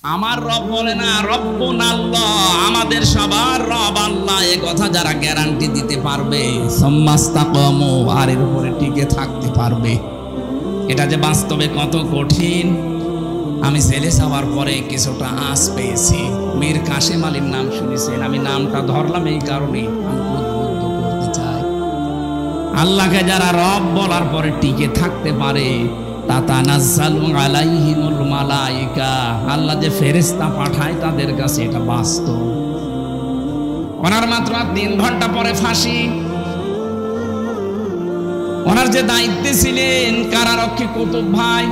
আমার রব বলে না রব্বুন আল্লাহ, আমাদের সবার রব আল্লাহ। এ কথা যারা গ্যারান্টি দিতে পারবে সাম্মাস্তাকামু, আর এর উপরে টিকে থাকতে পারবে, এটা যে বাস্তবে কত কঠিন। আমি জেলে যাওয়ার পরে কিছুটা আঁচ পেয়েছি। মীর কাশেম আলীর নাম শুনেছেন, আমি নামটা ধরলাম এই কারণে, আমি উদ্বুদ্ধ করতে চাই। আল্লাহকে যারা রব বলার পরে টিকে থাকতে পারে, তাতানাজ্জালু আলাইহিমুল মালায়েকা, আল্লাহ যে ফেরেশতা পাঠায় তাদের কাছে, এটা বাস্তব। ওনার মাত্র 3 ঘন্টা পরে ফাঁসি। ওনার যে দায়িত্বে ছিলেন কারারক্ষী কুতুব ভাই,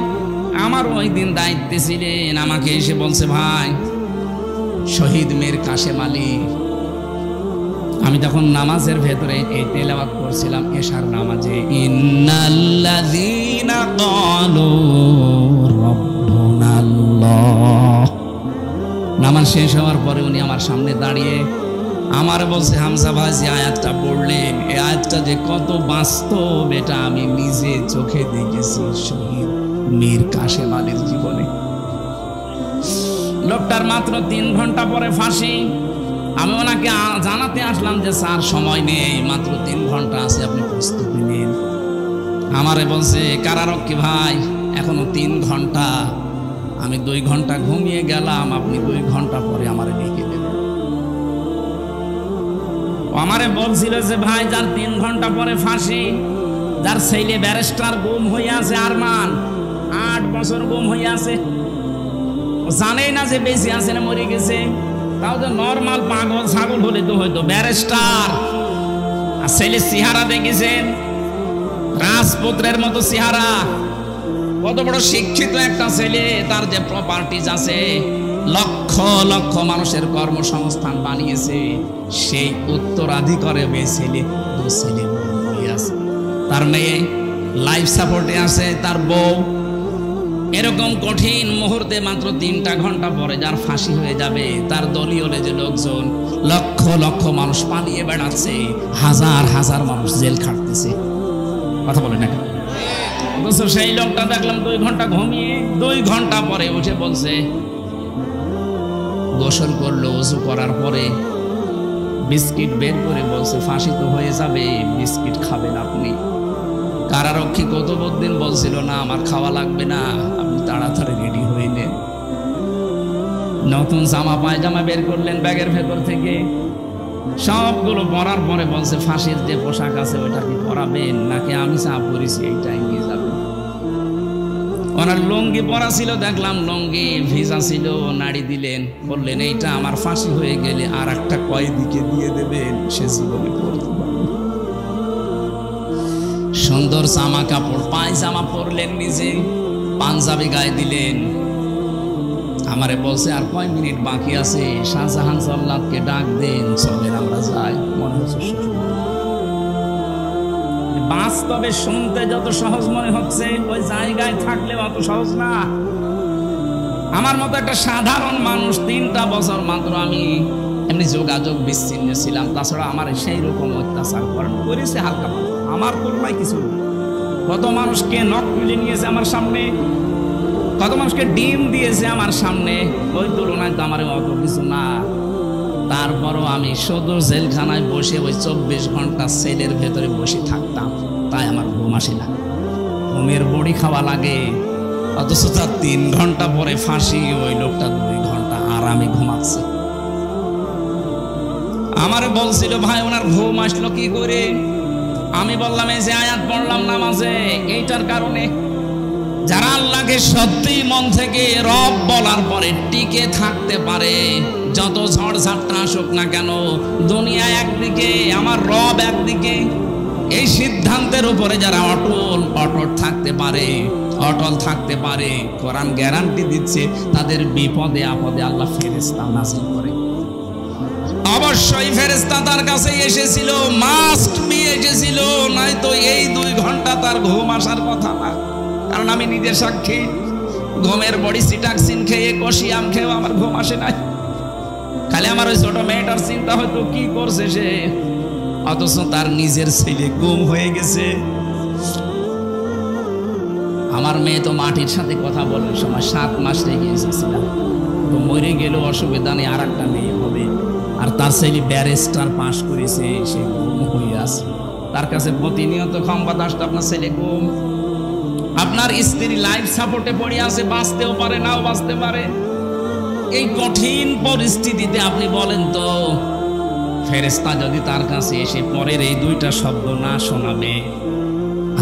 আমার ওই দিন দায়িত্বে ছিলেন, আমাকে এসে বলছে ভাই শহীদ মীর কাশেম আলী। আমি তখন নামাজের ভেতরে এই তেলাওয়াত করছিলাম এশার নামাজে, ইন্নাল্লাযীনা ক্বালু রাব্বুনাল্লাহ। নামাজ শেষ হওয়ার পরে উনি আমার সামনে দাঁড়িয়ে আমার বলছে, হামজা ভাই যে আয়াতটা পড়লেন, এই আয়াতটা যে কত বাস্তব এটা আমি নিজে চোখে দেখেছি শহীদ মীর কাশেম আলীর জীবনে। লোকটার মাত্র 3 ঘন্টা পরে ফাঁসি। আমি ওনাকে জানাতে আসলাম যে স্যার সময় নেই, মাত্র 3 ঘন্টা আছে, আপনি প্রস্তুতি নিন। আমারে বলছে কারারক্ষী ভাই এখনো 3 ঘন্টা, আমি 2 ঘন্টা ঘুমিয়ে গেলাম, আপনি 2 ঘন্টা পরে আমারে ডেকে দেবেন। আমারে বলছিল যে ভাই যার 3 ঘন্টা পরে ফাঁসি, যার ছেলে ব্যারিস্টার গুম হয়ে আছে, আরমান 8 বছর গুম হয়ে আছে, জানেই না যে বেঁচে আছে না মরে গেছে। তাও যে নর্মাল পাগল ছাগল হলে তো হয়তো, ব্যারিস্টার আর ছেলে চেহারা দেখেছেন রাজপুত্রের মতো চেহারা, কত বড় শিক্ষিত একটা ছেলে, তার যে প্রপার্টিজ আছে, লক্ষ লক্ষ মানুষের কর্মসংস্থান বানিয়েছে, সেই উত্তরাধিকারে মেয়ে ছেলে, 2 ছেলে আছে, তার মেয়ে লাইফ সাপোর্টে আছে, তার বউ। এরকম কঠিন মুহূর্তে মাত্র 3টা ঘন্টা পরে যার ফাঁসি হয়ে যাবে, তার দলীয় যে লোকজন, লক্ষ লক্ষ মানুষ পালিয়ে বেড়াচ্ছে, হাজার হাজার মানুষ জেল খাটতেছে। কথা বলে না অথচ সেই লোকটা দেখলাম 2 ঘন্টা ঘুমিয়ে 2 ঘন্টা পরে উঠে বলছে, গোসল করলো, ওযু করার পরে বিস্কিট বের করে বলছে ফাঁসি তো হয়ে যাবে, বিস্কিট খাবেন আপনি। কারারক্ষী কুতুবউদ্দিন বলছিল না আমার খাওয়া লাগবে না, আপনি তাড়াতাড়ি রেডি হয়ে নেন। নতুন জামা পায়জামা বের করলেন ব্যাগের ভেতর থেকে, সবগুলো পরার পরে বলছে ফাঁসির যে পোশাক আছে ওইটা কি পরাবেন, নাকি আমি যা পরেছি এইটাই নিয়ে যাবেন। ওনার লুঙ্গি পরা ছিল, দেখলাম লুঙ্গি ভিজা ছিল, নাড়ি দিলেন, বললেন এইটা আমার ফাঁসি হয়ে গেলে আর একটা কয়েদিকে দিয়ে দেবেন, সে জীবনে পড়তে পারবে। সুন্দর জামা কাপড় পায়জামা পরলেন, নিজে পাঞ্জাবি গায়ে দিলেন। আমারে বলছে আর কয় মিনিট বাকি আছে, শাহজাহান জল্লাদকে ডাক দেন, চলেন আমরা যাই। মনে হচ্ছে বাস্তবে শুনতে যত সহজ মনে হচ্ছে, ওই জায়গায় থাকলে অত সহজ না। আমার মতো একটা সাধারণ মানুষ 3টা বছর মাত্র আমি এমনি যোগাযোগ বিচ্ছিন্ন ছিলাম, তাছাড়া আমার সেই রকম অত্যাচার করেছে হালকা, আমার তুলনায় কিছু। কত মানুষকে নখ তুলে নিয়েছে আমার সামনে, কত মানুষকে ডিম দিয়েছে আমার সামনে, ওই তুলনায় তো আমার অত কিছু না। তারপরও আমি শুধু জেলখানায় বসে ওই 24 ঘন্টা সেলের ভেতরে বসে থাকতাম, তাই আমার ঘুম আসে না, ঘুমের বড়ি খাওয়া লাগে। অথচ তার 3 ঘন্টা পরে ফাঁসি, ওই লোকটা 2 ঘন্টা আরামে ঘুমাচ্ছে। আমার বলছিল ভাই ওনার ঘুম আসলো কি করে, আমি বললাম এই যে আয়াত পড়লাম নামাজে, এইটার কারণে। যারা আল্লাহকে সত্যি মন থেকে রব বলার পরে টিকে থাকতে পারে, যত ঝড় ঝাপটা আসুক না কেন, দুনিয়া একদিকে আমার রব একদিকে, এই সিদ্ধান্তের উপরে যারা অটল থাকতে পারে, অটল থাকতে পারে, কোরআন গ্যারান্টি দিচ্ছে তাদের বিপদে আপদে আল্লাহ ফেরেশতা নাযিল করে। অবশ্যই ফেরেশতা তার কাছে এসেছিল, মাস্ট বি এসেছিল, নয়তো এই 2 ঘন্টা তার ঘুম আসার কথা না। কারণ আমি নিজের সাক্ষী, ঘুমের বড়ি সিটাক্সিন খেয়ে, কষিয়াম খেয়েও আমার ঘুম আসে নাই। খালি আমার ওই ছোট মেয়েটার চিন্তা হয়তো কি করছে সে, অথচ তার নিজের ছেলে গুম হয়ে গেছে। আমার মেয়ে তো মাটির সাথে কথা বলার সময় 7 মাস রেখে এসেছিলাম, তো গেলেও অসুবিধা নেই, আর একটা মেয়ে হবে। আর তার ছেলে ব্যারিস্টার পাশ করেছে, সে গুম হয়ে আছে। তার কাছে প্রতিনিয়ত সংবাদ আসতো আপনার ছেলে গুম, আপনার স্ত্রী লাইফ সাপোর্টে পড়ে আছে, বাঁচতেও পারে নাও বাঁচতে পারে। এই কঠিন পরিস্থিতিতে আপনি বলেন তো, ফেরেশতা যদি তার কাছে এসে পরের এই দুইটা শব্দ না শোনাবে,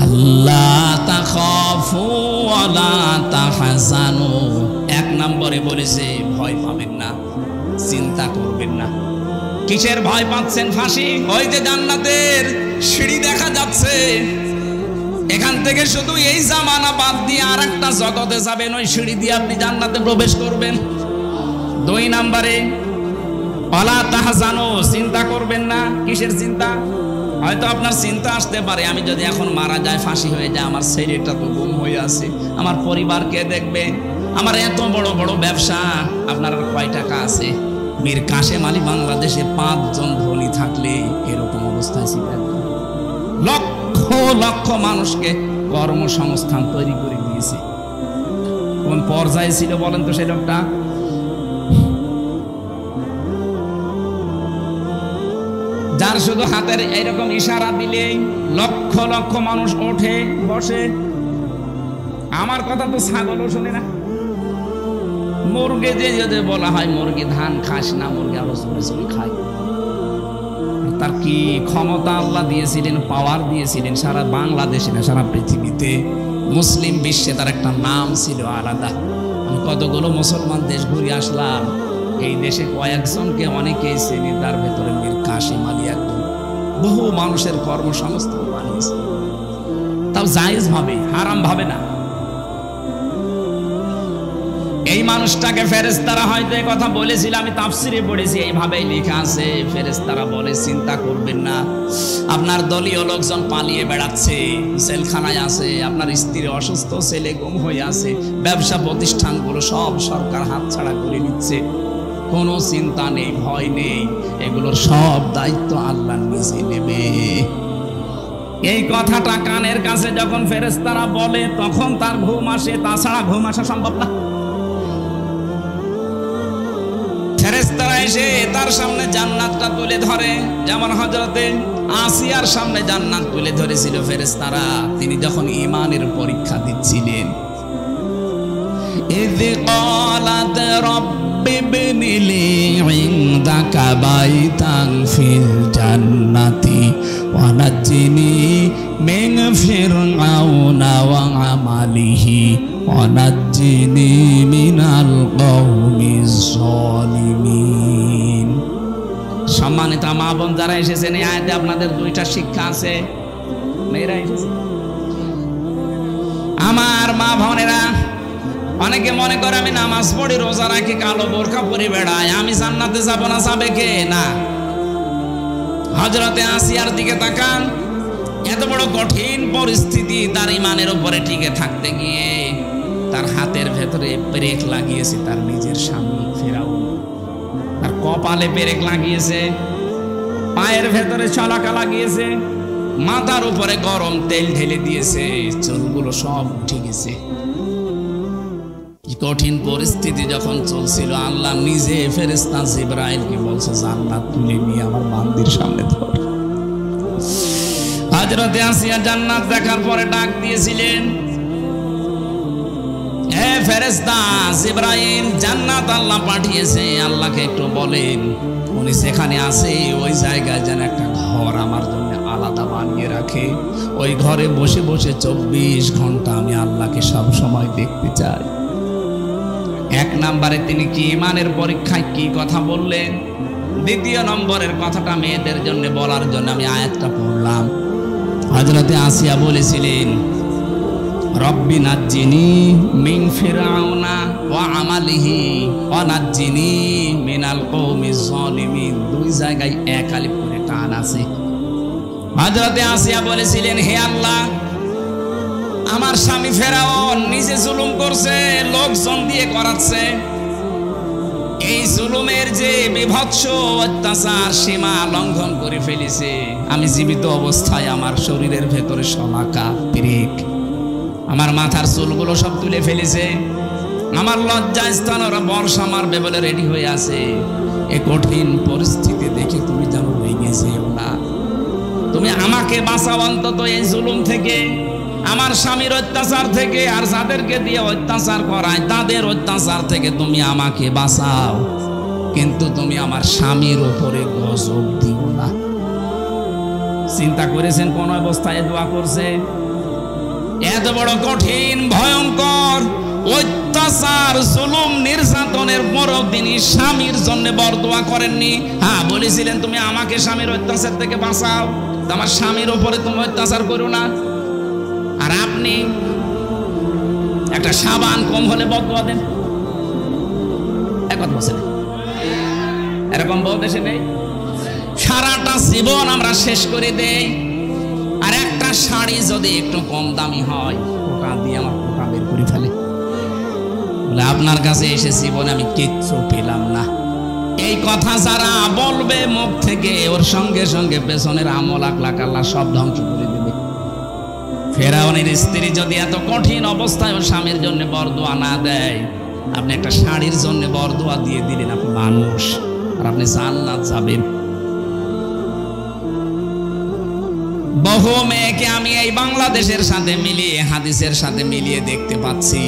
আল্লাহ তাখাফু ওয়ালা তাহজানু, এক নম্বরে বলেছে ভয় পাবেন না, চিন্তা করবেন না। কিসের ভয় পাচ্ছেন? ফাঁসি। ওই যে জান্নাতের সিঁড়ি দেখা যাচ্ছে, এখান থেকে শুধু এই জামানা বাদ দিয়ে আর একটা জগতে যাবেন, ওই সিঁড়ি দিয়ে আপনি জান্নাতে প্রবেশ করবেন। দুই নম্বরে ওয়ালা তাহজানু, চিন্তা করবেন না। কিসের চিন্তা? হয়তো আপনার চিন্তা আসতে পারে, আমি যদি এখন মারা যায়, ফাঁসি হয়ে যায়, আমার ছেলেটা তো গুম হয়ে আছে, আমার পরিবার কে দেখবে, আমার এত বড় বড় ব্যবসা, আপনার আর কয় টাকা আছে? মীর কাশেম আলী বাংলাদেশে 5 জন ধনী থাকলে এরকম অবস্থায় ছিলেন। লক্ষ লক্ষ মানুষকে কর্মসংস্থান তৈরি করে দিয়েছে। কোন পর্যায়ে ছিল বলেন তো সেই লোকটা? যার শুধু হাতের এইরকম ইশারা দিলেই লক্ষ লক্ষ মানুষ ওঠে বসে। আমার কথা তো ছাগলও শুনে না। মুরগি যে বলা হয় মুরগি ধান খাস না, মুরগি আরো চলে চলে খায়। তার কি ক্ষমতা আল্লাহ দিয়েছিলেন, পাওয়ার দিয়েছিলেন সারা বাংলাদেশে না সারা পৃথিবীতে, মুসলিম বিশ্বে তার একটা নাম ছিল আলাদা। আমি কতগুলো মুসলমান দেশ ঘুরে আসলাম, এই দেশে কয়েকজনকে অনেকেই চিনি, তার ভেতরে মীর কাশেম আলী একজন। বহু মানুষের কর্মসংস্থান বানিয়েছে, তাও জায়েজ ভাবে, হারাম ভাবে না। এই মানুষটাকে ফেরেশতারা হয়তো এই কথা বলেছিল, আমি তাফসিরে পড়েছি, এইভাবেই লেখা আছে। ফেরেশতারা বলে চিন্তা করবেন না, আপনার দলীয় লোকজন পালিয়ে বেড়াচ্ছে, জেলখানায় আছে, আপনার স্ত্রী অসুস্থ, ছেলে গুম হয়ে আছে, ব্যবসা প্রতিষ্ঠানগুলো সব সরকার হাতছাড়া করে নিচ্ছে, কোনো চিন্তা নেই, ভয় নেই, এগুলোর সব দায়িত্ব আল্লাহ নিজে নেবে। এই কথাটা কানের কাছে যখন ফেরেশতারা বলে, তখন তার ঘুম আসে, তাছাড়া ঘুম আসা সম্ভব না। ফেরেশতারা এসে তার সামনে জান্নাতটা তুলে ধরে, যেমন হযরতে আসিয়ার সামনে জান্নাত তুলে ধরেছিল ফেরেশতারা, তিনি যখন ঈমানের পরীক্ষা দিচ্ছিলেন। ইয ক্বালাত রাব্বি ইবনি লি ইনদাকা বাইতান ফিল জান্নাতি ওয়া নাজ্জিনি মিন ফিরআউনা ওয়া আমালিহি ওয়া নাজ্জিনি মিনাল কওমিজ যালিমিন। সম্মানিত মা বোন যারা এসেছেন, এই আয়াতে আপনাদের দুইটা শিক্ষা আছে। মেয়েরা এসেছে, আমার মা বোনেরা, অনেকে মনে করে আমি নামাজ পড়ি, রোজা রাখি, কালো বোরকা পরে বেড়াই, আমি জান্নাতে যাব না, যাবে কে? না। হযরতে আসিয়ার দিকে তাকান, এত বড় কঠিন পরিস্থিতি, তার ঈমানের উপরে টিকে থাকতে গিয়ে তার হাতের ভেতরে পেরেক লাগিয়েছে তার নিজের স্বামী ফিরআউন, তার কপালে পেরেক লাগিয়েছে, পায়ের ভেতরে ছলাকা লাগিয়েছে, মাথার উপরে গরম তেল ঢেলে দিয়েছে, চুলগুলো সব উঠে গেছে। কঠিন পরিস্থিতি যখন চলছিল, আল্লাহ নিজে ফেরেশতা জিবরাইলকে বলছে, জান্নাত তুলে নিয়ে আমার বান্দির সামনে ধর। হযরতে আসিয়া জান্নাত দেখার পরে ডাক দিয়েছিলেন, হে ফেরেশতা জিবরাইল, জান্নাত আল্লাহ পাঠিয়েছে, আল্লাহকে একটু বলেন উনি যেখানে আছে ওই জায়গায় যেন একটা ঘর আমার জন্য আলাদা বানিয়ে রাখে, ওই ঘরে বসে বসে 24 ঘন্টা আমি আল্লাহকে সব সময় দেখতে চাই। এক নম্বরে তিনি কি ঈমানের পরীক্ষায় কি কথা বললেন, দ্বিতীয় নম্বরের কথাটা মেয়েদের জন্য বলার জন্য আমি আয়াতটা পড়লাম। হযরতে আসিয়া বলেছিলেন, রব্বি নাজ্জিনি মিন ফিরআউনা ওয়া আমালিহি ওয়া নাজ্জিনি মিনাল কওমিজ যালিমিন। দুই জায়গায় এক আলিফ করে টান আছে। হযরতে আসিয়া বলেছিলেন, হে আল্লাহ, আমার স্বামী ফেরাউন নিজে জুলুম করছে, লোকজন দিয়ে করাচ্ছে, এই জুলুমের যে বিভৎস অত্যাচার সীমা লঙ্ঘন করে ফেলেছে, আমি জীবিত অবস্থায় আমার শরীরের ভেতরে শলাকা, পেরেক, আমার মাথার চুলগুলো সব তুলে ফেলেছে, আমার লজ্জাস্থান ওরা বর্ষা মারবে বলে রেডি হয়ে আছে। এ কঠিন পরিস্থিতি দেখে তুমি যেন ভেঙে যেও না। তুমি আমাকে বাঁচাও অন্তত এই জুলুম থেকে, আমার স্বামীর অত্যাচার থেকে, আর যাদেরকে দিয়ে অত্যাচার করায় তাদের অত্যাচার থেকে তুমি আমাকে বাঁচাও, কিন্তু তুমি আমার স্বামীর উপরে গজব দিও না। চিন্তা করেছেন কোন অবস্থায় দোয়া করছে? এত বড় কঠিন ভয়ঙ্কর অত্যাচার জুলুম নির্যাতনের পরও তিনি স্বামীর জন্য বরদোয়া করেননি। হ্যাঁ, বলেছিলেন তুমি আমাকে স্বামীর অত্যাচার থেকে বাঁচাও, আমার স্বামীর উপরে তুমি অত্যাচার করো না। আর আপনি একটা সাবান কম হলে বদদোয়া দেন। একথা বলছেন, এরকম বহু দেশে নেই। সারাটা জীবন আমরা শেষ করে দেই, আর একটা শাড়ি যদি একটু কম দামি হয় পোকা দিয়ে আমার পোকা বের করে ফেলে। বলে আপনার কাছে এসে জীবনে আমি কিচ্ছু পেলাম না। এই কথা যারা বলবে মুখ থেকে, ওর সঙ্গে সঙ্গে পেছনের আমল আখলাক আল্লাহ সব ধ্বংস করে দেবে। ফেরাউনের স্ত্রী যদি এত কঠিন অবস্থায় ওর স্বামীর জন্য বরদোয়া না দেয়, আপনি একটা শাড়ির জন্য বরদোয়া দিয়ে দিলেন। আপনি মানুষ, আর আপনি জান্নাত যাবেন। বহু মেয়েকে আমি এই বাংলাদেশের সাথে মিলিয়ে, হাদিসের সাথে মিলিয়ে দেখতে পাচ্ছি।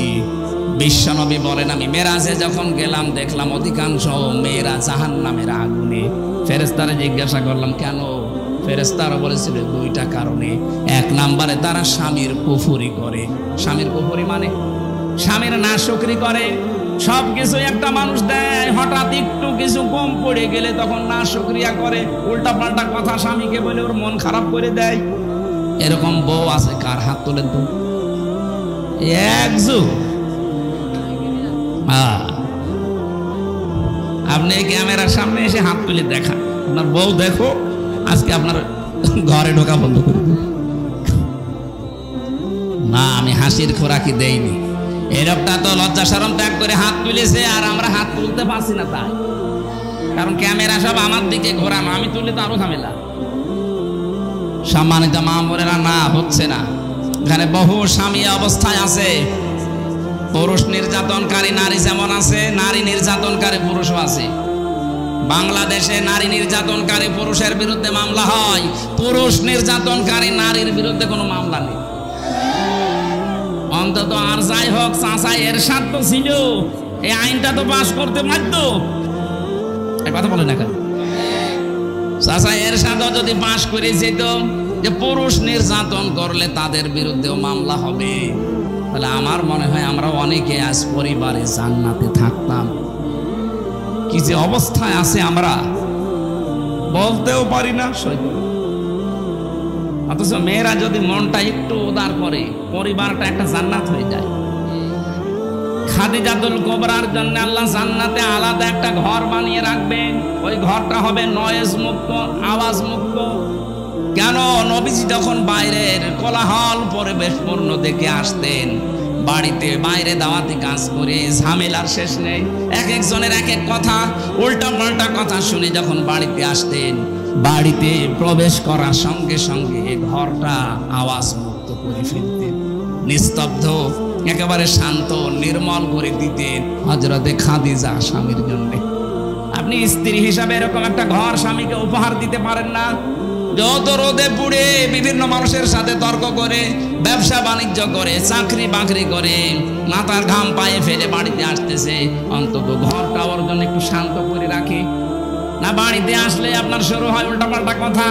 বিশ্বনবী বলেন, আমি মেরাজে যখন গেলাম দেখলাম অধিকাংশ মেয়েরা জাহান্নামের আগুনে। ফেরেশতারা জিজ্ঞাসা করলাম কেন? ফেরেশতারা বলেছিল দুইটা কারণে। এক নম্বরে তারা স্বামীর কুফরি করে। স্বামীর কুফরি মানে স্বামীর নাশুকরি করে। সব কিছু একটা মানুষ দেয়, হঠাৎ একটু কিছু কম পড়ে গেলে তখন নাশুকরিয়া করে, উল্টা পাল্টা কথা স্বামীকে বলে ওর মন খারাপ করে দেয়। এরকম বউ আছে কার? হাত তোলেন তো। একজু আপনি ক্যামেরার সামনে এসে হাত তুলে দেখা, আপনার বউ দেখো আজকে আপনার ঘরে ঢোকা বন্ধ করে দেব না। আমি হাসির খোরাকি দেইনি। এই লোকটা তো লজ্জা শরম ত্যাগ করে হাত তুলেছে, আর আমরা হাত তুলতে পারছি না। তাই কারণ ক্যামেরা সব আমার দিকে ঘোরানো, আমি তুললে তো আরো ঝামেলা। সম্মানিত মা বোনেরা, না হচ্ছে না। এখানে বহু স্বামী অবস্থায় আছে। পুরুষ নির্যাতনকারী নারী যেমন আছে, নারী নির্যাতনকারী পুরুষও আছে। বাংলাদেশে নারী নির্যাতনকারী পুরুষের বিরুদ্ধে মামলা হয়, পুরুষ নির্যাতনকারী নারীর বিরুদ্ধে কোনো মামলা নেই। অন্তত আর যাই হোক, চাচা এরশাদ তো ছিল, এই আইনটা তো পাশ করতে পারত। কথা বলে না কেন? চাচা এরশাদ যদি পাশ করে যেত যে পুরুষ নির্যাতন করলে তাদের বিরুদ্ধেও মামলা হবে, তাহলে আমার মনে হয় আমরা অনেকে আজ পরিবারে জান্নাতে থাকতাম। কি যে অবস্থায় আছে আমরা বলতেও পারি না। অথচ মেয়েরা যদি মনটা একটু উদার করে, পরিবারটা একটা জান্নাত হয়ে যায়। খাদিজাতুল কুবরার জন্য আল্লাহ জান্নাতে আলাদা একটা ঘর বানিয়ে রাখবেন। ওই ঘরটা হবে নয়েজ মুক্ত, আওয়াজ মুক্ত। কেন? নবীজি যখন বাইরের কোলাহল পরিবেশপূর্ণ দেখে আসতেন, বাড়িতে বাইরে দাওয়াতি কাজ করে ঝামেলার শেষ নেই, এক একজনের এক এক কথা, উল্টা পাল্টা কথা শুনে যখন বাড়িতে আসতেন, বাড়িতে প্রবেশ করার সঙ্গে সঙ্গে ঘরটা আওয়াজ মুক্ত করে ফেলতেন, নিস্তব্ধ, একেবারে শান্ত, নির্মল করে দিতেন হযরতে খাদিজা স্বামীর জন্য। আপনি স্ত্রী হিসাবে এরকম একটা ঘর স্বামীকে উপহার দিতে পারেন না? যত রোদে পুড়ে বিভিন্ন মানুষের সাথে তর্ক করে, ব্যবসা বাণিজ্য করে, চাকরি বাকরি করে, মাথার ঘাম পায়ে ফেলে বাড়িতে আসতেছে, অন্তত ঘরটা ওর জন্য একটু শান্ত করে রাখি না? বাড়িতে আসলে আপনার শুরু হয় উল্টাপাল্টা কথা।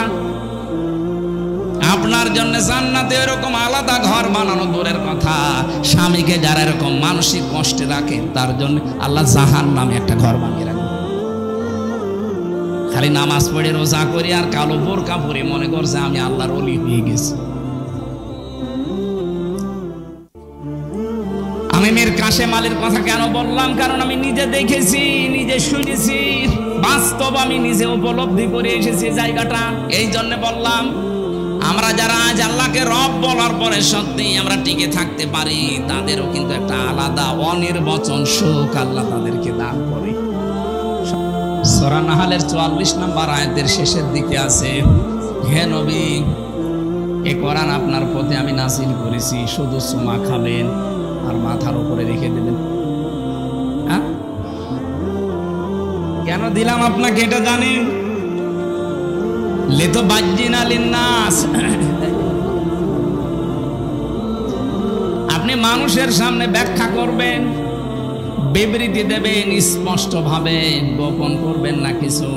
আপনার জন্য জান্নাতে এরকম আলাদা ঘর বানানো দূরের কথা, স্বামীকে যারা এরকম মানসিক কষ্টে রাখে তার জন্য আল্লাহ জাহান্নামে একটা ঘর বানিয়ে রাখে। খালি নামাজ পড়ে রোজা করি আর কালো বোরকা পরে মনে করছে আমি আল্লাহর ওলি হয়ে গেছি। আমি মীর কাশেম আলীর কথা কেন বললাম? কারণ আমি নিজে দেখেছি, নিজে শুনেছি, বাস্তব আমি নিজে উপলব্ধি করে এসেছি জায়গাটা। এই জন্য বললাম, আমরা যারা আজ আল্লাহকে রব বলার পরে সত্যি আমরা টিকে থাকতে পারি, তাদেরও কিন্তু একটা আলাদা অনির্বচন সুখ আল্লাহ তাদেরকে দান করে। সূরা নাহলের 44 নম্বর আয়াতের শেষের দিকে আছে, হে নবী, এ কোরআন আপনার প্রতি আমি নাযিল করেছি, শুধু চুমা খাবেন আর মাথার উপরে রেখে দেবেন। কেন দিলাম আপনাকে এটা জানেন? লিতো বাজ্জিনা লিন্নাস, আপনি মানুষের সামনে ব্যাখ্যা করবেন, বিবৃতি দেবেন স্পষ্ট ভাবে, গোপন করবেন না কিছু।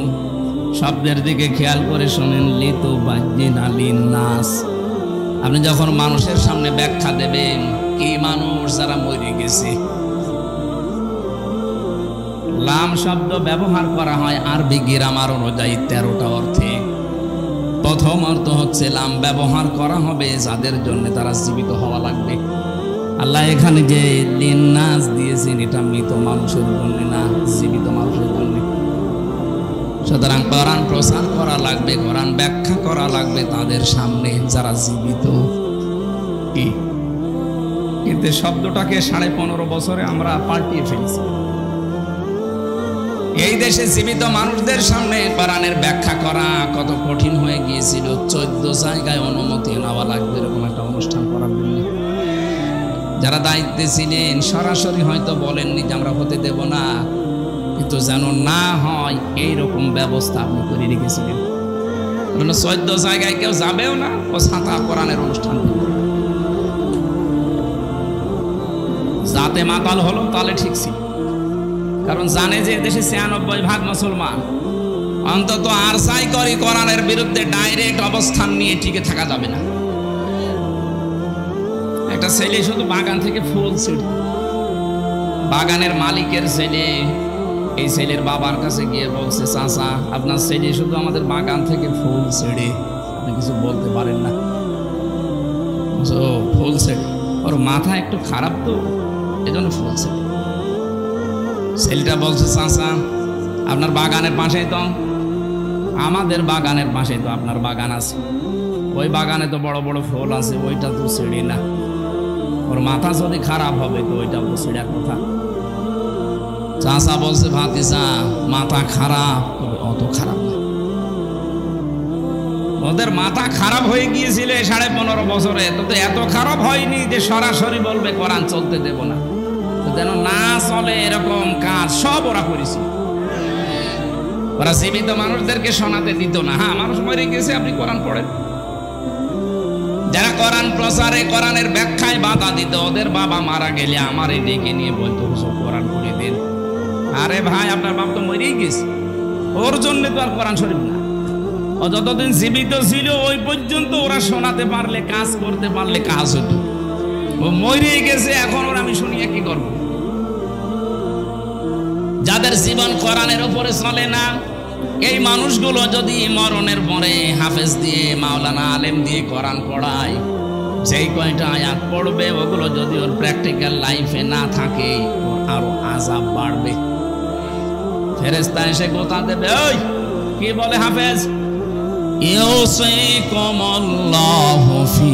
শব্দের দিকে খেয়াল করে শোনেন, লিতো বাজ্জিনা লিন্নাস। আপনি যখন মানুষের সামনে ব্যাখ্যা দেবেন, কি মানুষ যারা মরে গেছে। লাম শব্দ ব্যবহার করা হয় আরবি গ্রামার অনুযায়ী 13টা অর্থে। প্রথম অর্থ হচ্ছে লাম ব্যবহার করা হবে যাদের জন্য তারা জীবিত হওয়া লাগবে। আল্লাহ এখানে যে লিন্নাস দিয়েছেন এটা মৃত মানুষের জন্য না, জীবিত মানুষের জন্য। সুতরাং কোরআন প্রচার করা লাগবে, কোরআন ব্যাখ্যা করা লাগবে তাদের সামনে যারা জীবিত। কিন্তু শব্দটাকে 15.5 বছরে আমরা পাল্টিয়ে ফেলছি। এই দেশে জীবিত মানুষদের সামনে কোরআনের ব্যাখ্যা করা কত কঠিন হয়ে গিয়েছিল। 14 জায়গায় অনুমতি নেওয়া লাগবে এরকম একটা অনুষ্ঠান করার জন্য। যারা দায়িত্বে ছিলেন সরাসরি হয়তো বলেননি যে আমরা হতে দেব না, কিন্তু যেন না হয় এইরকম ব্যবস্থা আপনি করে রেখেছিলেন। 14 জায়গায় কেউ যাবেও না, ও ছাতা কোরআনের অনুষ্ঠান যাতে মাতাল হলো তাহলে ঠিক ছিল। কারণ জানে যে দেশে 96% মুসলমান, অন্তত আর চাই করি কোরআনের বিরুদ্ধে ডাইরেক্ট অবস্থান নিয়ে টিকে থাকা যাবে না। একটা ছেলে শুধু বাগান থেকে ফুল ছিঁড়ত, বাগানের মালিকের ছেলে এই ছেলের বাবার কাছে গিয়ে বলছে, চাচা আপনার ছেলে শুধু আমাদের বাগান থেকে ফুল ছিঁড়ে, আপনি কিছু বলতে পারেন না? ফুল ছিঁড়ে, ওর মাথা একটু খারাপ তো এজন্য ফুল ছিঁড়ে। ছেলেটা বলছে, চাচা আপনার বাগানের পাশেই তো, আমাদের বাগানের পাশেই তো আপনার বাগান আছে, ওই বাগানে তো বড় বড় ফুল আছে, ওইটা তো ছিঁড়ি না। ওর মাথা যদি খারাপ হবে তো ওইটা তো ছিঁড়ার কথা। চাচা বলছে, ভাতিজা মাথা খারাপ, অত খারাপ না। ওদের মাথা খারাপ হয়ে গিয়েছিল 15.5 বছরে, তো এত খারাপ হয়নি যে সরাসরি বলবে কোরআন চলতে দেব না। যেন না চলে এরকম কাজ সব ওরা করেছে। ওরা জীবিত মানুষদেরকে শোনাতে দিত না। হ্যাঁ, মানুষ মরে গেছে, আপনি কোরআন পড়েন। যারা কোরআন প্রচারে কোরআনের ব্যাখ্যায় বাধা দিত, ওদের বাবা মারা গেলে আমার এই ডেকে নিয়ে বলতো, হুজুর কোরআন পড়ে দেন। আরে ভাই, আপনার বাপ তো মরেই গেছে, ওর জন্য তো আর কোরআন শরীফ না। ও যতদিন জীবিত ছিল ওই পর্যন্ত ওরা শোনাতে পারলে, কাজ করতে পারলে কাজ হতো। ও মরে গেছে, এখন ওরা আমি শুনিয়ে কি করব? যাদের জীবন কোরআনের উপরে চলে না, এই মানুষগুলো যদি মরণের পরে হাফেজ দিয়ে, মাওলানা আলেম দিয়ে কোরআন পড়ায়, যেই কয়টা আয়াত পড়বে ওগুলো যদি ওর প্র্যাকটিক্যাল লাইফে না থাকে, ওর আরো আযাব বাড়বে। ফেরেশতা এসে গোতা দেবে, ওই কি বলে হাফেজ? ইউসিকুমুল্লাহু ফি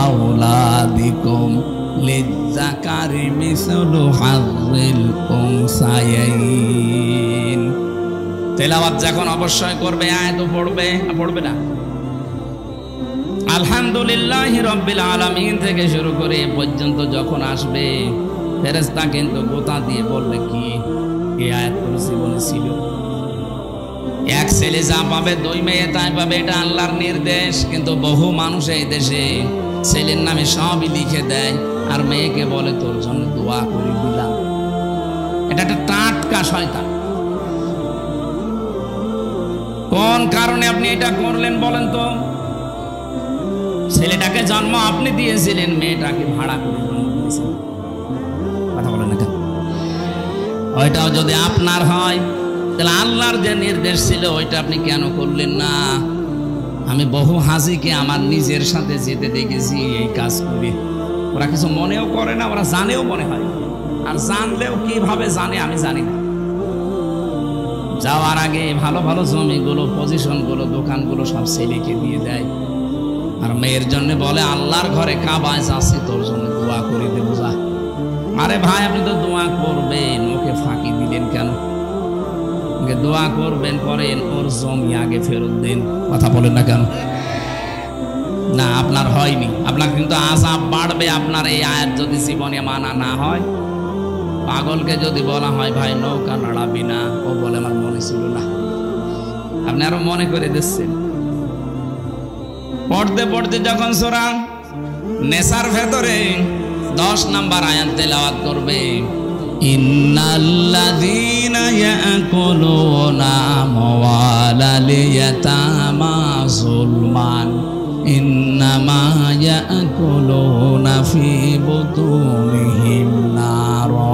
আওলাদিকুম লিয-যাকারি মিসলু হাযযিল উনসায়াইন। তেলাওয়াত যখন অবশ্যই করবে, আয়াত পড়বে, পড়বে না। আলহামদুলিল্লাহি রাব্বিল আলামিন থেকে শুরু করে এ পর্যন্ত যখন আসবে, ফেরেশতা কিন্তু গোতা দিয়ে বলবে, কি এই আয়াত তোর জীবনে ছিল? এক ছেলে যা পাবে, 2 মেয়ে তাই পাবে, এটা আল্লাহর নির্দেশ। কিন্তু বহু মানুষ এই দেশে ছেলের নামে সবই লিখে দেয়, আর মেয়েকে বলে তোর জন্য দোয়া করে দিলাম। এটা একটা টাটকা শয়তান। কোন কারণে আপনি এটা করলেন বলেন তো? ছেলেটাকে জন্ম আপনি দিয়েছিলেন, মেয়েটাকে ভাড়া করে জন্ম দিয়েছিলেন। কথা বলেন না কেন? ওইটাও যদি আপনার হয়, তাহলে আল্লাহর যে নির্দেশ ছিল ওইটা আপনি কেন করলেন না? আমি বহু হাজিকে আমার নিজের সাথে যেতে দেখেছি এই কাজ করে। ওরা কিছু মনেও করে না, ওরা জানেও মনে হয়, আর জানলেও কিভাবে জানে আমি জানি না। যাওয়ার আগে ভালো ভালো জমিগুলো, পজিশনগুলো, দোকানগুলো সব ছেলেকে দিয়ে দেয়, আর মেয়ের জন্য বলে আল্লাহর ঘরে কাবায় যাচ্ছে, তোর জন্য দোয়া করে দেবো যা। আরে ভাই, আপনি তো দোয়া করবেন, ওকে ফাঁকি দিলেন কেন? দোয়া করবেন, করেন, ওর জমি আগে ফেরত দেন। কথা বলেন না কেন? না, আপনার হয়নি, আপনার কিন্তু আযাব বাড়বে। আপনার এই আয়াত যদি জীবনে মানা না হয়, পাগলকে যদি বলা হয় ভাই নৌকা নাড়াবি না, ও বলে আমার মনে ছিল না। আপনি আরো মনে করে দিচ্ছেন। পড়তে পড়তে যখন সূরা নেসার ভেতরে 10 নম্বর আয়াত তেলাওয়াত করবে, ইন্নাল্লাযীনা ইয়াকুলুনা আমওয়ালাল ইয়াতামা যুলমান ইন্নামা ইয়াকুলুনা ফি বুতুনিহিম নারা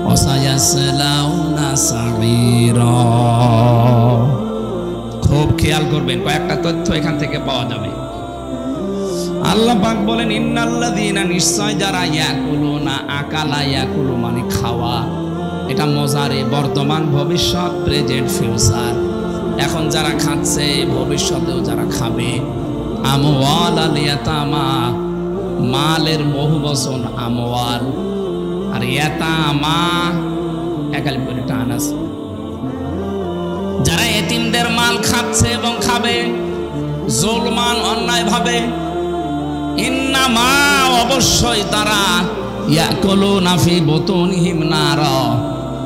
ওয়া সায়াসলাউনা সাঈরা। খুব খেয়াল করবেন, কয়েকটা তথ্য এখান থেকে পাওয়া যাবে। আল্লাহ পাক বলেন ইন্নাল্লাযীনা, নিশ্চয় যারা, ইয়াকুলুনা, আকালা ইয়াকুলু মানে খাওয়া, এটা মজারে, বর্তমান, ভবিষ্যৎ, প্রেজেন্ট, ফিউচার। এখন যারা খাচ্ছে, ভবিষ্যতেও যারা খাবে। আমওয়ালাল ইয়াতামা, মালের বহু বচন আমওয়াল, আর ইয়াতামা একালি করে টান আছে। যারা এতিমদের মাল খাচ্ছে এবং খাবে, জুলমান, অন্যায় ভাবে, ইন্নামা, অবশ্যই তারা, ইয়াকুলুনা ফি বুতুনিহিম নারা,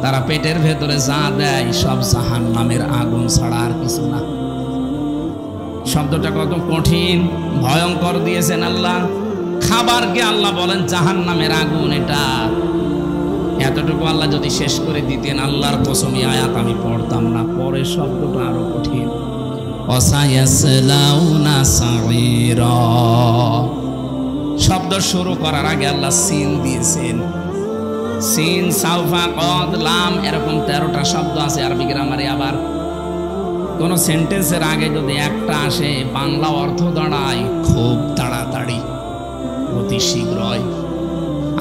তারা পেটের ভেতরে যা দেয় সব জাহান্নামের আগুন ছাড়া আর কিছু না। শব্দটা কত কঠিন, ভয়ঙ্কর দিয়েছেন আল্লাহ। খাবারকে আল্লাহ বলেন জাহান্নামের আগুন। এটা এতটুকু আল্লাহ যদি শেষ করে দিতেন, আল্লাহর কসমি আয়াত আমি পড়তাম না। পরে শব্দটা আরো কঠিন, ওয়াসায়াসলাউনা সাঈরা। শব্দ শুরু করার আগে আল্লাহ সিন দিয়েছেন। সিন, সাউফা, কদ, লাম, এরকম 13টা শব্দ আছে আরবি গ্রামারে। আবার কোন সেন্টেন্সের আগে যদি একটা আসে, বাংলা অর্থ দাঁড়ায় খুব তাড়াতাড়ি, অতি শীঘ্রই।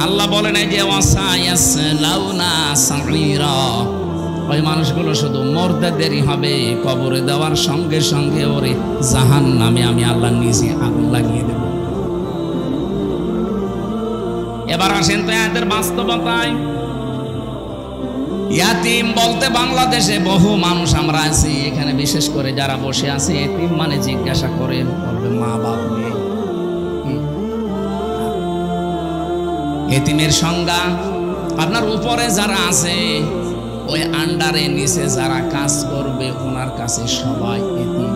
আল্লাহ বলেন এই যে ওয়াসায়াসলাউনা সাঈরা, ওই মানুষগুলো শুধু মরতে দেরি হবে, কবরে দেওয়ার সঙ্গে সঙ্গে ওরে জাহান্নামে আমি আল্লাহ নিজে আগুন লাগিয়ে দেব। এবার আসেন তো এদের বাস্তবতায়। ইয়াতিম বলতে বাংলাদেশে বহু মানুষ আমরা আছি, এখানে বিশেষ করে যারা বসে আছে, এতিম মানে জিজ্ঞাসা করেন, বলবে মা বাপ নেই। এতিমের সংজ্ঞা, আপনার উপরে যারা আছে, ওই আন্ডারে নিচে যারা কাজ করবে, ওনার কাছে সবাই এতিম।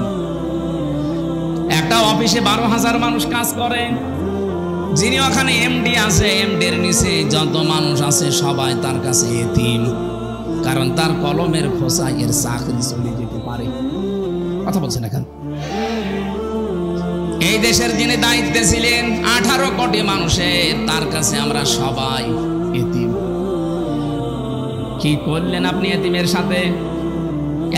একটা অফিসে 12,000 মানুষ কাজ করে, যিনি ওখানে এমডি আছে, এমডির নিচে যত মানুষ আছে সবাই তার কাছে এতিম। কারণ তার কলমের খোঁচায় এর চাকরি চলে যেতে পারে। কথা বলছেন এখন। এই দেশের যিনি দায়িত্বে ছিলেন, 18 কোটি মানুষের, তার কাছে আমরা সবাই এতিম। কি করলেন আপনি এতিমের সাথে?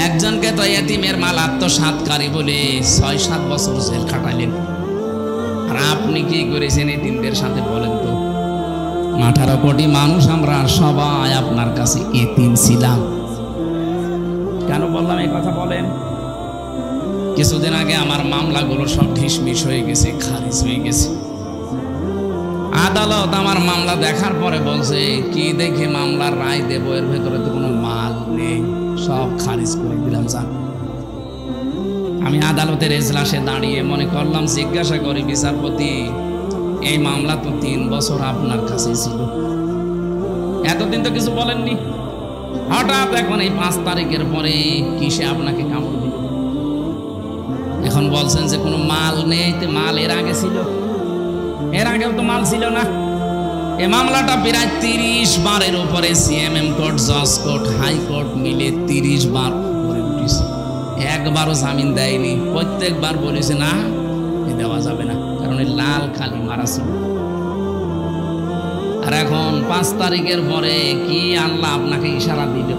একজনকে তো এতিমের মাল আত্মসাৎকারী বলে 6-7 বছর জেল খাটাইলেন। আর আপনি কি করেছেন এতিমদের সাথে বলেন তো? 18 কোটি মানুষ আমরা সবাই আপনার কাছে এতিম ছিলাম। কেন বললাম এই কথা বলেন? কিছুদিন আগে আমার মামলাগুলো সব ঢিসমিস হয়ে গেছে, খারিজ হয়ে গেছে। আদালত আমার মামলা দেখার পরে বলছে, কি দেখে মামলার রায় দেবো, এর ভেতরে তো কোনো মাল নেই, সব খারিজ করে দিলাম। জান, আমি আদালতের এজলাসে দাঁড়িয়ে মনে করলাম, জিজ্ঞাসা করি বিচারপতি, এই মামলা তো 3 বছর আপনার কাছে ছিল, এতদিন তো কিছু বলেননি, হঠাৎ এখন এই 5 তারিখের পরে কিসে আপনাকে কামড় দিল? এখন বলছেন যে কোনো মাল নেই। মাল এর আগে ছিল, এর আগেও তো মাল ছিল না। এই মামলাটা প্রায় 30 বারের উপরে সিএমএম কোর্ট, জজ কোর্ট, হাইকোর্ট মিলে 30 বার করে উঠেছে। একবারও জামিন দেয়নি। প্রত্যেকবার বলেছে না, দেওয়া যাবে না, কারণ এই লাল খালি মারা ছিল। আর এখন 5 তারিখের পরে কি আল্লাহ আপনাকে ইশারা দিল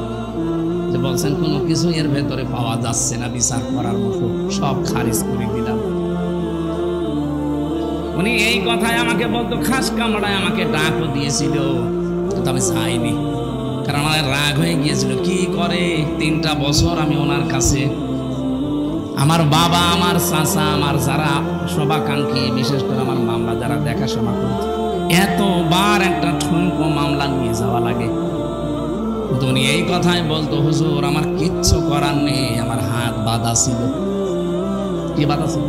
যে বলছেন কোনো কিছু এর ভেতরে পাওয়া যাচ্ছে না বিচার করার মতো, সব খারিজ করে দিলাম। উনি এই কথায় আমাকে বলতো, খাস কামড়ায় আমাকে ডাকও দিয়েছিল, কিন্তু আমি যাইনি, কারণ আমার রাগ হয়ে গিয়েছিল। কি করে 3টা বছর আমি ওনার কাছে, আমার বাবা, আমার চাচা, আমার যারা শুভাকাঙ্ক্ষী, বিশেষ করে আমার মামলা যারা দেখাশোনা করত, এতবার একটা ঠুনকো মামলা নিয়ে যাওয়া লাগে। উনি এই কথাই বলতো, হুজুর আমার কিচ্ছু করার নেই, আমার হাত বাঁধা ছিল। কি বাঁধা ছিল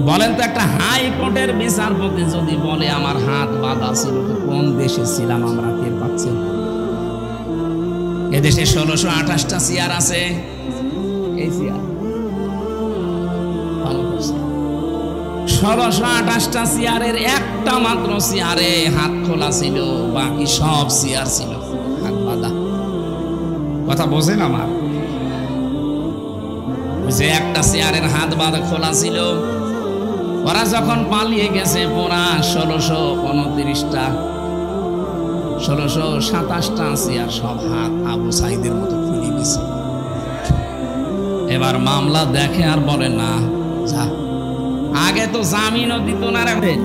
বলেন তো? একটা হাইকোর্টের বিচারপতি যদি বলে আমার হাত বাঁধা ছিল, তো কোন দেশে ছিলাম আমরা টের পাচ্ছেন? এদেশে 1628টা চেয়ার আছে। এই চেয়ার 1628টা চেয়ারের একটা মাত্র চেয়ারে হাত খোলা ছিল, বাকি সব চেয়ার ছিল হাত বাঁধা। কথা বোঝেন আমার? যে একটা চেয়ারের হাত বাঁধা খোলা ছিল, ওরা যখন পালিয়ে গেছে পুরা 1629টা 1627টা চেয়ার সব হাত আবু সাইদের মতো খুলে গেছে। এবার মামলা দেখে আর বলে না যা, আগে তো জামিনও দিত না। রাখবেন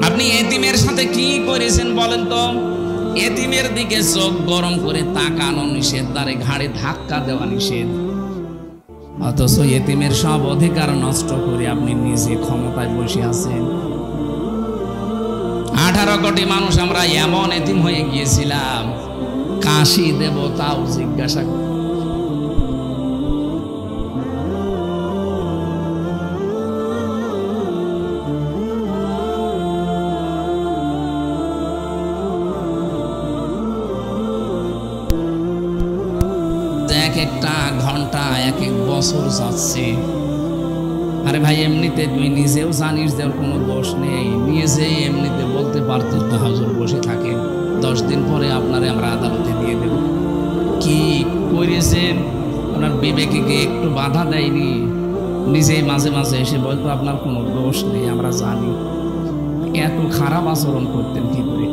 আপনি এতিমের সাথে কি করেছেন বলেন তো? এতিমের দিকে চোখ গরম করে তাকানো নিষেধ, তারে ঘাড়ে ধাক্কা দেওয়া নিষেধ, অথচ এতিমের সব অধিকার নষ্ট করে আপনি নিজে ক্ষমতায় বসে আছেন। 18 কোটি মানুষ আমরা এমন এতিম হয়ে গিয়েছিলাম, কাশি দেব তাও জিজ্ঞাসা করি। এক একটা ঘন্টা এক এক বছর যাচ্ছে। আরে ভাই, এমনিতে তুই নিজেও জানিস যে কোনো দোষ নেই, নিজে এমনিতে বলতে পারতো তো হাজুর বসে থাকে, 10 দিন পরে আপনারে আমরা আদালতে দিয়ে দেব। কি করেছেন? আপনার বিবেকে একটু বাধা দেয়নি? নিজেই মাঝে মাঝে এসে বলতো আপনার কোনো দোষ নেই, আমরা জানি। এত খারাপ আচরণ করতেন কি করে?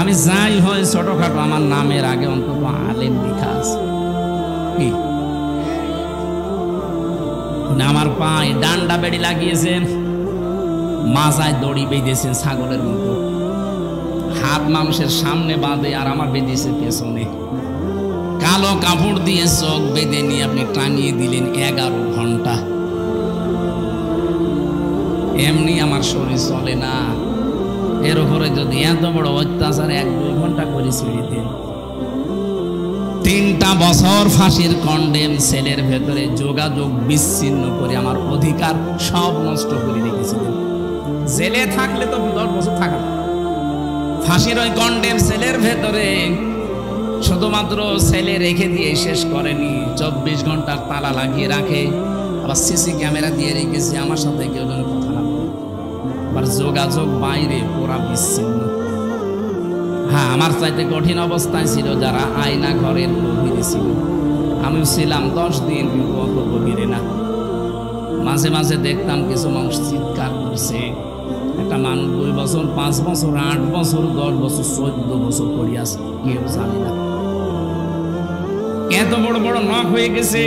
আমি যাই হয় ছোটখাটো, আমার নামের আগে অন্তত আলেম লেখা আছে। কি আমার পায়ে ডান্ডা বেড়ি লাগিয়েছেন, মাজায় দড়ি বেঁধেছেন ছাগলের মতো, হাত মানুষের সামনে বাঁধে আর আমার বেঁধেছে পেছনে, কালো কাপড় দিয়ে চোখ বেঁধে নিয়ে আপনি টাঙিয়ে দিলেন 11 ঘন্টা। এমনি আমার শরীর চলে না, এর উপরে যদি এত বড় অত্যাচার 1-2 ঘন্টা করে ছেড়ে দেন। 3টা বছর ফাঁসির কন্ডেম সেলের ভেতরে যোগাযোগ বিচ্ছিন্ন করে আমার অধিকার সব নষ্ট করে রেখেছিলেন। জেলে থাকলে তো 10 বছর থাকা, ফাঁসির ওই কন্ডেম সেলের ভেতরে শুধুমাত্র সেলে রেখে দিয়ে শেষ করেনি, 24 ঘন্টার তালা লাগিয়ে রাখে, আবার সিসি ক্যামেরা দিয়ে রেখেছে, আমার সাথে কেউ যেন কথা না বলে। আবার যোগাযোগ বাইরে পুরা বিচ্ছিন্ন। হ্যাঁ, আমার চাইতে কঠিন অবস্থায় ছিল যারা আয়না ঘরের গভীরে ছিল। আমিও ছিলাম 10 দিন, কিন্তু অত গভীরে না। মাঝে মাঝে দেখতাম কিছু মানুষ চিৎকার করছে। একটা মানুষ 2 বছর, 5 বছর, 8 বছর, 10 বছর, 14 বছর করিয়াছে, কেউ জানে না। এত বড় বড় নখ হয়ে গেছে,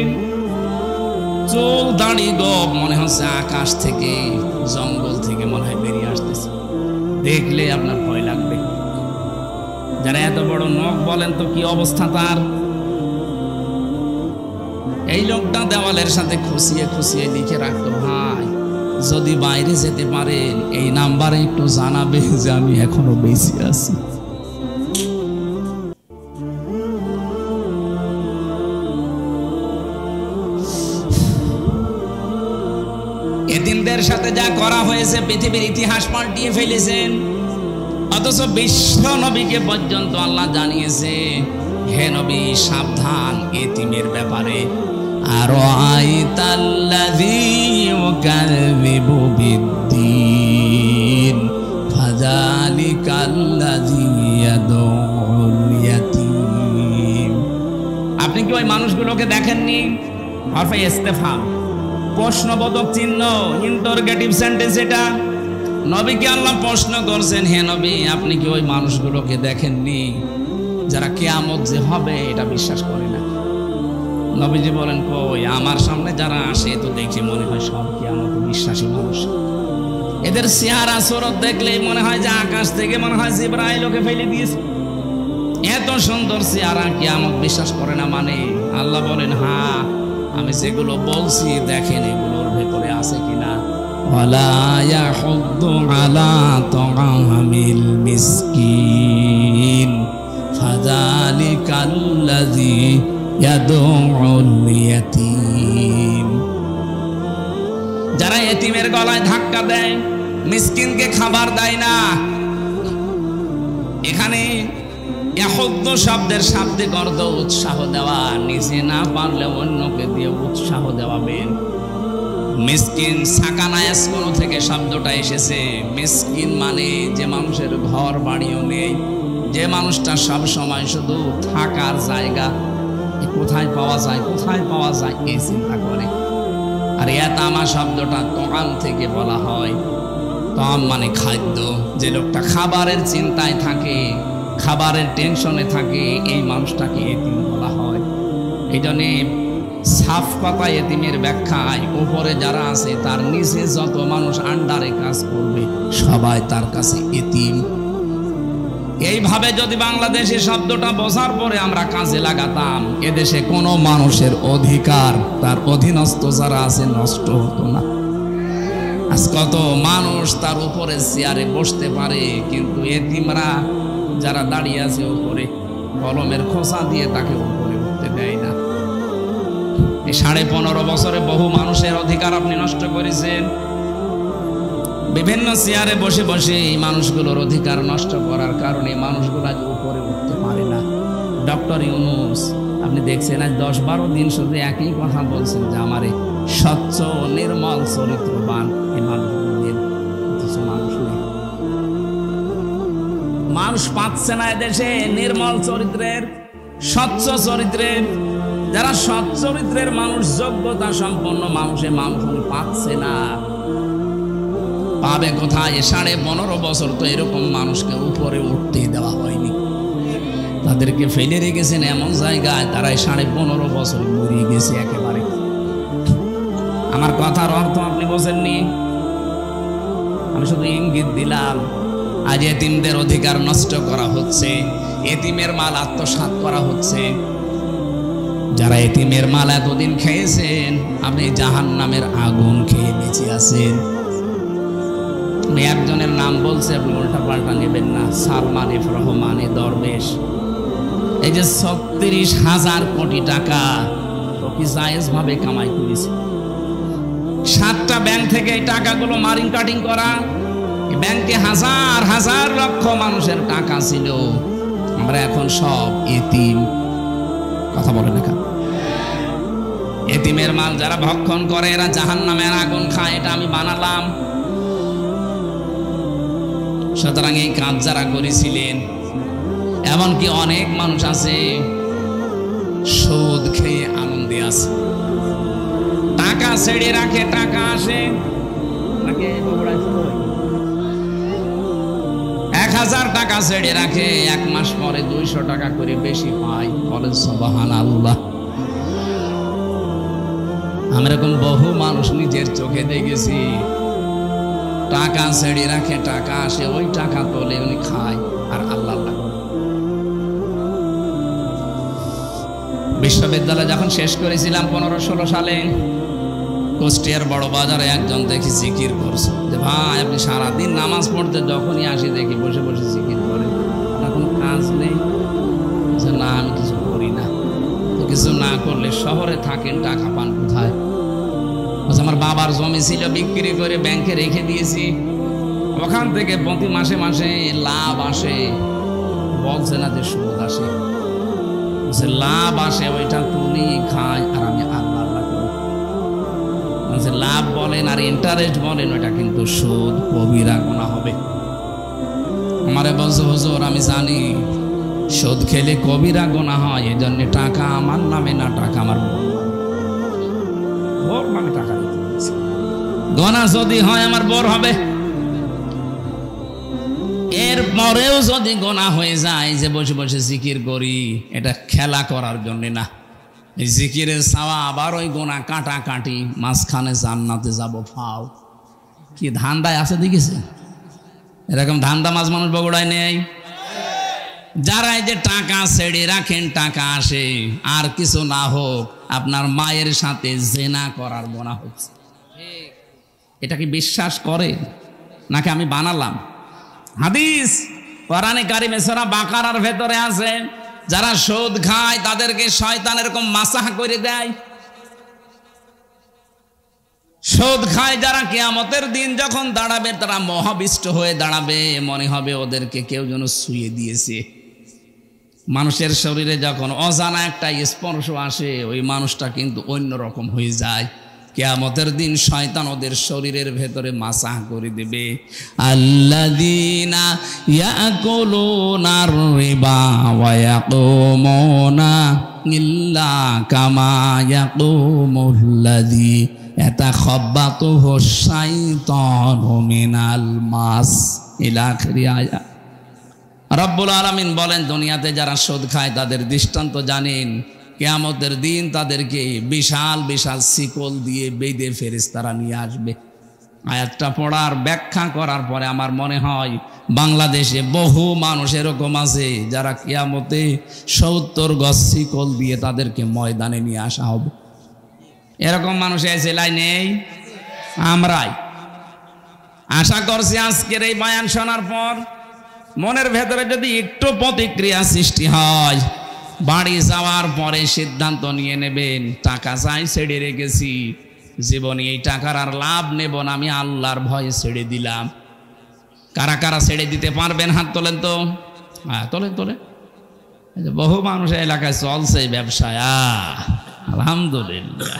চুল দাড়ি গব মনে হচ্ছে আকাশ থেকে জঙ্গল থেকে মনে হয় বেরিয়ে আসতেছে, দেখলে আপনার ভয় লাগবে। যারা এত বড় নখ বলেন তো কি অবস্থা তার? এই লোকটা দেওয়ালের সাথে খুশিয়ে খুশিয়ে লিখে রাখতো, ভাই যদি বাইরে যেতে পারেন এই নাম্বারে একটু জানাবে যে আমি এখনো বেঁচে আছি। এতিমদের সাথে যা করা হয়েছে পৃথিবীর ইতিহাস পাল্টিয়ে ফেলেছেন, অথচ বিশ্ব নবীকে পর্যন্ত আল্লাহ জানিয়েছে, হে নবী সাবধান এতিমের ব্যাপারে। আর আইতাল্লাযী ইউকাযযিবু বিদ্দীন ফাযালিকাল্লাযী ইয়াদউল ইয়াতীম। আপনি কি ওই মানুষগুলোকে দেখেননি? হরফে ইস্তেফহাম, প্রশ্নবোধক চিহ্ন, ইন্টারোগেটিভ সেন্টেন্স। এটা নবীকে আল্লাহ প্রশ্ন করছেন, হে নবী আপনি কি ওই মানুষগুলোকে দেখেননি যারা কিয়ামত যে হবে এটা বিশ্বাস করে না? নবীজি বলেন, কই, আমার সামনে যারা আসে তো দেখে মনে হয় সব কিয়ামত বিশ্বাসী মানুষ। এদের চেহারা সুরত দেখলেই মনে হয় যে আকাশ থেকে মনে হয় জিবরাইল ওকে ফেলে দিয়েছে। এত সুন্দর চেহারা, কিয়ামত বিশ্বাস করে না মানে? আল্লাহ বলেন, হ্যাঁ আমি যেগুলো বলছি দেখেন এগুলোর ভেতরে আছে কিনা। ওয়ালা ইয়াহুদ্দু আলা তাআমিল মিসকিন ফাযালিকাল্লাযী ইয়াদউল ইয়াতীম। যারা এতিমের গলায় ধাক্কা দেয়, মিসকিনকে খাবার দেয় না। এখানে ইয়াহুদ্দ শব্দের শাব্দিক অর্থ উৎসাহ দেওয়া, নিজে না পারলে অন্যকে দিয়ে উৎসাহ দেওয়াবেন। মিসকিন সাকানা এসকোনো থেকে শব্দটা এসেছে। মিসকিন মানে যে মানুষের ঘর বাড়িও নেই, যে মানুষটা সব সময় শুধু থাকার জায়গা কোথায় পাওয়া যায়, কোথায় পাওয়া যায় এই চিন্তা করে। আর ইয়াতামা শব্দটা তোয়াম থেকে বলা হয়। তোয়াম মানে খাদ্য। যে লোকটা খাবারের চিন্তায় থাকে, খাবারের টেনশনে থাকে, এই মানুষটাকে এতিম বলা হয়। এই জন্যে সাফ কথা এতিমের ব্যাখ্যায় উপরে যারা আছে তার নিচে যত মানুষ আন্ডারে কাজ করবে সবাই তার কাছে এতিম। এইভাবে যদি বাংলাদেশে শব্দটা বোঝার পরে আমরা কাজে লাগাতাম, এদেশে কোনো মানুষের অধিকার তার অধীনস্থ যারা আছে নষ্ট হতো না। আজ কত মানুষ তার উপরে চেয়ারে বসতে পারে, কিন্তু এতিমরা যারা দাঁড়িয়ে আছে উপরে কলমের খোসা দিয়ে তাকে উপরে উঠতে দেয় না। এই 15.5 বছরে বহু মানুষের অধিকার আপনি নষ্ট করেছেন। বিভিন্ন চেয়ারে বসে বসে এই মানুষগুলোর অধিকার নষ্ট করার কারণে মানুষগুলো আজ উপরে উঠতে পারে না। ডক্টর ইউনূস আপনি দেখছেন আজ 10-12 দিন শুধু একই কথা বলছেন যে আমারে স্বচ্ছ নির্মল চরিত্রবান এই মানুষগুলোর কিছু মানুষ নেই। মানুষ পাচ্ছে না এদেশে নির্মল চরিত্রের, স্বচ্ছ চরিত্রের। যারা সৎ চরিত্রের মানুষ, যোগ্যতা সম্পন্ন মানুষে মানুষ পাচ্ছে না। পাবে কোথায়? 15.5 বছর তো এরকম মানুষকে উপরে উঠতে দেওয়া হয়নি। তাদেরকে ফেলে রেখেছেন এমন জায়গায় তারা 15.5 বছর মরিয়ে গেছে একেবারে। আমার কথার অর্থ আপনি বোঝেননি, আমি শুধু ইঙ্গিত দিলাম। আজ এতিমদের অধিকার নষ্ট করা হচ্ছে, এতিমের মাল আত্মসাৎ করা হচ্ছে। যারা এতিমের মাল এতদিন খেয়েছেন, আপনি জাহান্নামের আগুন খেয়ে বেঁচে আছেন। আমি একজনের নাম বলছি, আপনি উল্টা পাল্টা নেবেন না। সালমান এফ রহমান দরবেশ, এই যে 36,000 কোটি টাকা ও কি জায়েজ ভাবে কামাই করেছে। 7টা ব্যাংক থেকে এই টাকাগুলো মারিং কাটিং করা। ব্যাংকে হাজার হাজার লক্ষ মানুষের টাকা ছিল, আমরা এখন সব এতিম। কথা বলে না কেন? এতিমের মাল যারা ভক্ষণ করে এরা জাহান্নামের আগুন খায়, এটা আমি বানালাম। সুতরাং এই কাজ যারা করেছিলেন, এমনকি অনেক মানুষ আছে সুদ খেয়ে আনন্দে আছে, টাকা ছেড়ে রাখে, টাকা আসে 1000 টাকা ছেড়ে রাখে, 1 মাস পরে 200 টাকা করে বেশি পায়। বলেন সুবহানাল্লাহ। আমি এরকম বহু মানুষ নিজের চোখে দেখেছি, টাকা ছেড়ে রাখে, টাকা আসে, ওই টাকা তোলে উনি খায় আর আল্লাহ আল্লাহ। বিশ্ববিদ্যালয় যখন শেষ করেছিলাম 15-16 সালে, কুষ্টিয়ার বড় বাজারে একজন দেখি জিকির করছে যে ভাই আপনি সারাদিন নামাজ পড়তে যখনই আসি দেখি বসে বসে জিকির করেন, আপনার কোনো কাজ নেই? যে না আমি কিছু করি না। কিছু না করলে শহরে থাকেন, টাকা পান কোথায়? আমার বাবার জমি ছিল, বিক্রি করে ব্যাংকে রেখে দিয়েছি, ওখান থেকে প্রতি মাসে মাসে লাভ আসে। বলছে না যে সুদ আসে, লাভ আসে, ওইটা তুলি খাই আর আমি আল্লাহ আল্লাহ করি। লাভ বলেন আর ইন্টারেস্ট বলেন, ওইটা কিন্তু সুদ, কবিরা গুনাহ হবে। আমারে বলছে হুজুর আমি জানি সুদ খেলে কবিরা গুনাহ হয়, এই জন্য টাকা আমার নামে না, টাকা আমার বোর নামে টাকা দিতে বলছে। গুনাহ যদি হয় আমার বোর হবে, এর পরেও যদি গুনাহ হয়ে যায় যে বসে বসে জিকির করি, এটা খেলা করার জন্য না। এই জিকিরের সাওয়া আবার ওই গুনাহ কাটাকাটি, মাঝখানে জান্নাতে যাব ফাও। কি ধান্দায় আছে দেখেছে? এরকম ধান্দা মাঝ মানুষ বগুড়ায় নেই। যারা এই যে টাকা ছেড়ে রাখেন, টাকা আসে, আর কিছু না হোক আপনার মায়ের সাথে জেনা করার গুনাহ হচ্ছে, এটা কি বিশ্বাস করে নাকি আমি বানালাম? হাদিস কোরআনে কারিমে সূরা বাকারার ভেতরে আছে, যারা সুদ খায় তাদেরকে শয়তান এরকম মাসাহ করে দেয়। সুদ খায় যারা, কিয়ামতের দিন যখন দাঁড়াবে তারা মহাবিষ্ট হয়ে দাঁড়াবে, মনে হবে ওদেরকে কেউ যেন শুয়ে দিয়েছে। মানুষের শরীরে যখন অজানা একটা স্পর্শ আসে ওই মানুষটা কিন্তু অন্যরকম হয়ে যায়। কিয়ামতের দিন শয়তান ওদের শরীরের ভেতরে মাসাহ করে দেবে। আল্লাযীনা ইয়াকুলুনার রিবা ওয়া ইয়াকুমুনা ইল্লা কামা ইয়াকুমুল্লাযী ইয়াতাখাব্বাতুহু শাইতানু মিনাল মাস ইলা আখিরি আয়াত। রব্বুল আলামিন বলেন, দুনিয়াতে যারা সুদ খায় তাদের দৃষ্টান্ত জানেন, কিয়ামতের দিন তাদেরকে বিশাল বিশাল শিকল দিয়ে বেঁধে ফেরেশতারা নিয়ে আসবে। আয়াতটা পড়ার ব্যাখ্যা করার পরে আমার মনে হয় বাংলাদেশে বহু মানুষ এরকম আছে যারা কিয়ামতে 70 গজ শিকল দিয়ে তাদেরকে ময়দানে নিয়ে আসা হবে। এরকম মানুষ এসে নেই আমরাই। আশা করছি আজকের এই বয়ান শোনার পর মনের ভেতরে যদি একটু প্রতিক্রিয়া সৃষ্টি হয়, বাড়ি যাওয়ার পরে সিদ্ধান্ত নিয়ে নেবেন, টাকা চাই ছেড়ে রেখেছি, জীবনে এই টাকার আর লাভ নেব না, আমি আল্লাহর ভয়ে ছেড়ে দিলাম। কারা কারা ছেড়ে দিতে পারবেন হাত তোলেন তো। হ্যাঁ তোলেন তোলেন। বহু মানুষ এলাকায় চলছে এই ব্যবসায়, আলহামদুলিল্লাহ।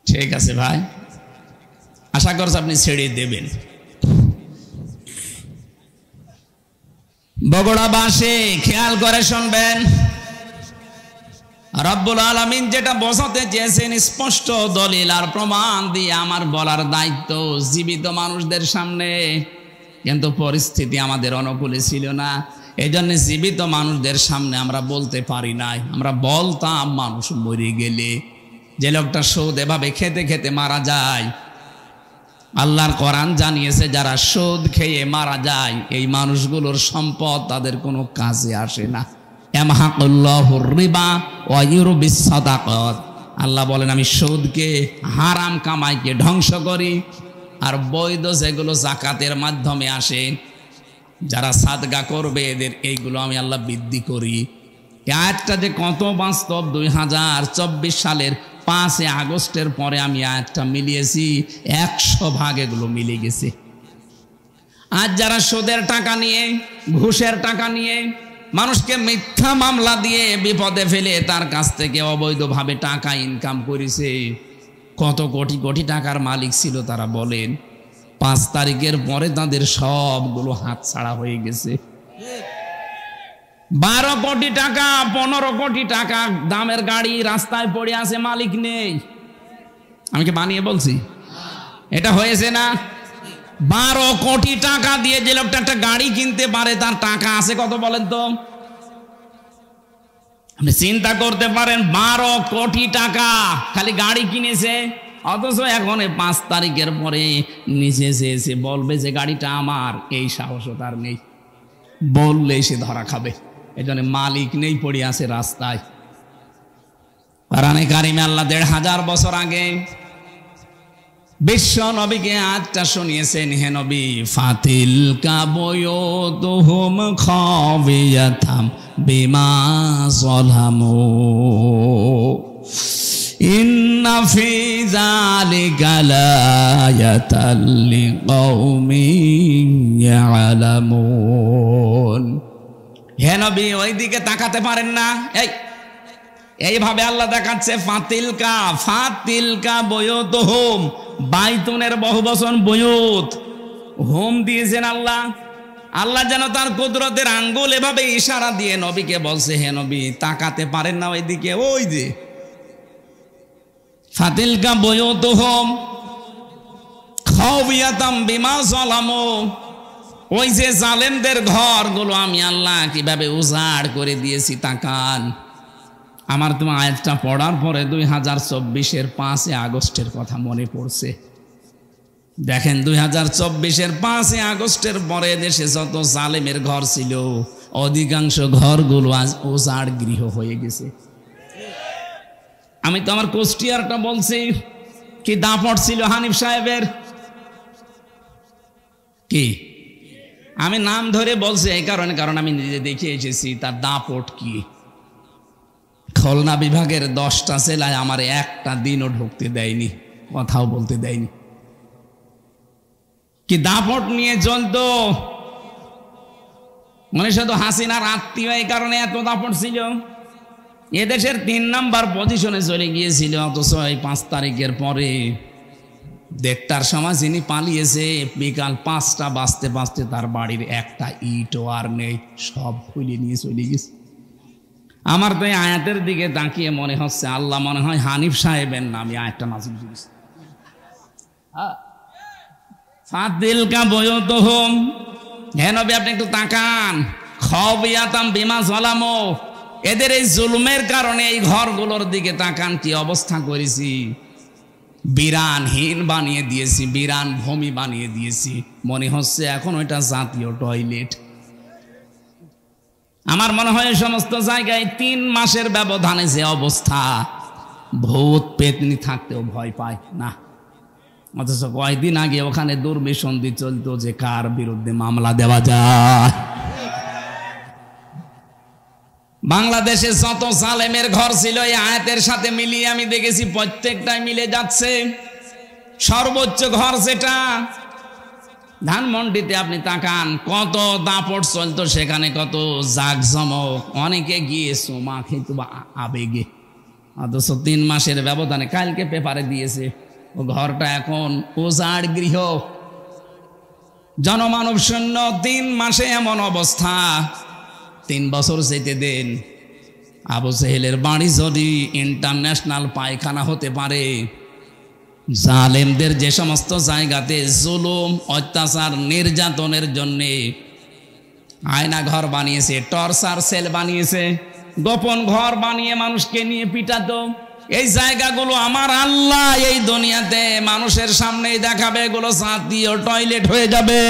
ঠিক আছে ভাই, আশা করছি আপনি ছেড়ে দেবেন। বগুড়াবাসী খেয়াল করে শুনবেন, রব্বুল আলামিন যেটা বোঝাতে চেয়েছেন স্পষ্ট দলিল আর প্রমাণ দিয়ে আমার বলার দায়িত্ব জীবিত মানুষদের সামনে, কিন্তু পরিস্থিতি আমাদের অনুকূলে ছিল না, এই জন্য জীবিত মানুষদের সামনে আমরা বলতে পারি নাই। আমরা বলতাম মানুষ মরে গেলে, যে লোকটা সুদ এভাবে খেতে খেতে মারা যায়, আল্লাহর কোরআন জানিয়েছে যারা সুদ খেয়ে মারা যায় এই মানুষগুলোর সম্পদ তাদের কোনো কাজে আসে না। ইয়ামহাকুল্লাহুর রিবা ওয়া ইউরবিস সাদাকাত। আল্লাহ বলেন আমি সুদকে, হারাম কামাইকে ধ্বংস করি, আর বৈধ যেগুলো যাকাতের মাধ্যমে আসে, যারা সাদকা করবে এদের এইগুলো আমি আল্লাহ বৃদ্ধি করি। এই আয়াতটা যে কত বাস্তব, 2024 সালের 5 আগস্টের পরে আমি আয়াতটা মিলিয়েছি, 100 ভাগ এগুলো মিলে গেছে। আজ যারা সুদের টাকা নিয়ে, ঘুষের টাকা নিয়ে, মানুষকে মিথ্যা মামলা দিয়ে বিপদে ফেলে তার কাছ থেকে অবৈধভাবে টাকা ইনকাম করেছে, কত কোটি কোটি টাকার মালিক ছিল তারা বলেন, 5 তারিখের পরে তাদের সবগুলো হাতছাড়া হয়ে গেছে। 12 কোটি টাকা, 15 কোটি টাকা দামের গাড়ি রাস্তায় পড়ে আছে, মালিক নেই। আমি কি বানিয়ে বলছি? এটা হয়েছে না? 12 কোটি টাকা দিয়ে যে লোকটা একটা গাড়ি কিনতে পারে তার টাকা আছে কত বলেন তো? আপনি চিন্তা করতে পারেন, 12 কোটি টাকা খালি গাড়ি কিনেছে, অথচ এখন 5 তারিখের পরে নিচে এসে বলবে যে গাড়িটা আমার, এই সাহসও তার নেই। বললে সে ধরা খাবে, এই জন্য মালিক নেই, পড়ে আছে রাস্তায়। কোরআনে কারিমে আল্লাহ 1500 বছর আগে বিশ্ব নবীকে আয়াতটা শুনিয়েছেন, হে নবী, ফাতিলকা বুয়ুতুহুম খাবিয়াতাম বিমা যালামু ইন্না ফি যালিকা লায়াতাল লিকাউমিন ইয়ালামুন। হে নবী, ওইদিকে তাকাতে পারেন না? এইভাবে আল্লাহ দেখাচ্ছে, ফাতিলকা, ফাতিলকা বুয়ুতুহুম, বাইতুনের বহুবচন বুয়ুত, হোম দিয়েছেন আল্লাহ। আল্লাহ যেন তার কুদরতের আঙ্গুল এভাবে ইশারা দিয়ে নবীকে বলছে, হে নবী তাকাতে পারেন না ওইদিকে? ওই যে ফাতিলকা বুয়ুতুহুম খাবিয়াতাম বিমা যালামু, ওই যে জালেমদের ঘরগুলো আমি আল্লাহ কিভাবে উজাড় করে দিয়েছি তাকান। আমার তোমার আয়াতটা পড়ার পরে 2024-এর 5 আগস্টের কথা মনে পড়ছে। দেখেন 2024-এর 5 আগস্টের পরে দেশে যত জালেমের ঘর ছিল অধিকাংশ ঘরগুলো আজ উজাড় গৃহ হয়ে গেছে। আমি তো আমার কুষ্টিয়ারটা বলছি, কি দাপট ছিল হানিফ সাহেবের, কি আমি নাম ধরে বলছি এই কারণে, কারণ আমি নিজে দেখে এসেছি তার দাপট কি। খুলনা বিভাগের 10টা জেলায় আমার একটা দিনও ঢুকতে দেয়নি, কথাও বলতে দেয়নি। কি দাপট নিয়ে চলতো। মানে শুধু হাসিনার আত্মীয়, এই কারণে এত দাপট ছিল। এদেশের 3 নাম্বার পজিশনে চলে গিয়েছিল, অথচ এই 5 তারিখের পরে 1:30টার সময় যিনি পালিয়েছে, বিকাল 5টা বাজতে বাজতে তার বাড়ির একটা ইটও আর নেই, সব খুলে নিয়ে চলে গেছে। আমার তো এই আয়াতের দিকে তাকিয়ে মনে হচ্ছে আল্লাহ মনে হয় হানিফ সাহেবের নামে আয়াতটা নাযিল করেছে। ফাদিল কা বয়তুহুম, হে নবী আপনি একটু তাকান, খাবিয়াতাম বিমা যালামু, এদের এই জুলুমের কারণে এই ঘরগুলোর দিকে তাকান, কি অবস্থা করেছি, বিরানহীন বানিয়ে দিয়েছি, বিরান ভূমি বানিয়ে দিয়েছি। মনে হচ্ছে এখন ওইটা জাতীয় টয়লেট। আমার মনে হয় এই সমস্ত জায়গায় 3 মাসের ব্যবধানে যে অবস্থা, ভূত পেতনি থাকতেও ভয় পায় না। অথচ কয়েকদিন আগে ওখানে দুর্বিসন্ধি চলতো যে কার বিরুদ্ধে মামলা দেওয়া যায়। বাংলাদেশে যত জালেমের ঘর ছিল এই আয়াতের সাথে মিলিয়ে আমি দেখেছি প্রত্যেকটাই মিলে যাচ্ছে। সর্বোচ্চ ঘর যেটা ধানমন্ডিতে আপনি তাকান, কত দাপট চলতো সেখানে, কত জাকজমক, অনেকে গিয়ে সোমা খেত আবেগে। অথচ 3 মাসের ব্যবধানে, কালকে পেপারে দিয়েছে, ও ঘরটা এখন উজাড় গৃহ, জনমানব শূন্য। 3 মাসে এমন অবস্থা। 3 বছর যেতে দেন, আবু জেহেলের বাড়ি যদি ইন্টারন্যাশনাল পায়খানা হতে পারে, জালেমদের যে সমস্ত জায়গাতে জুলুম, অত্যাচার, নির্যাতনের জন্যে আয়না ঘর বানিয়েছে, টর্চার সেল বানিয়েছে, গোপন ঘর বানিয়ে মানুষকে নিয়ে পিটাতো, এই জায়গাগুলো আমার আল্লাহ এই দুনিয়াতে মানুষের সামনেই দেখাবে, এগুলো জাতীয় টয়লেট হয়ে যাবে।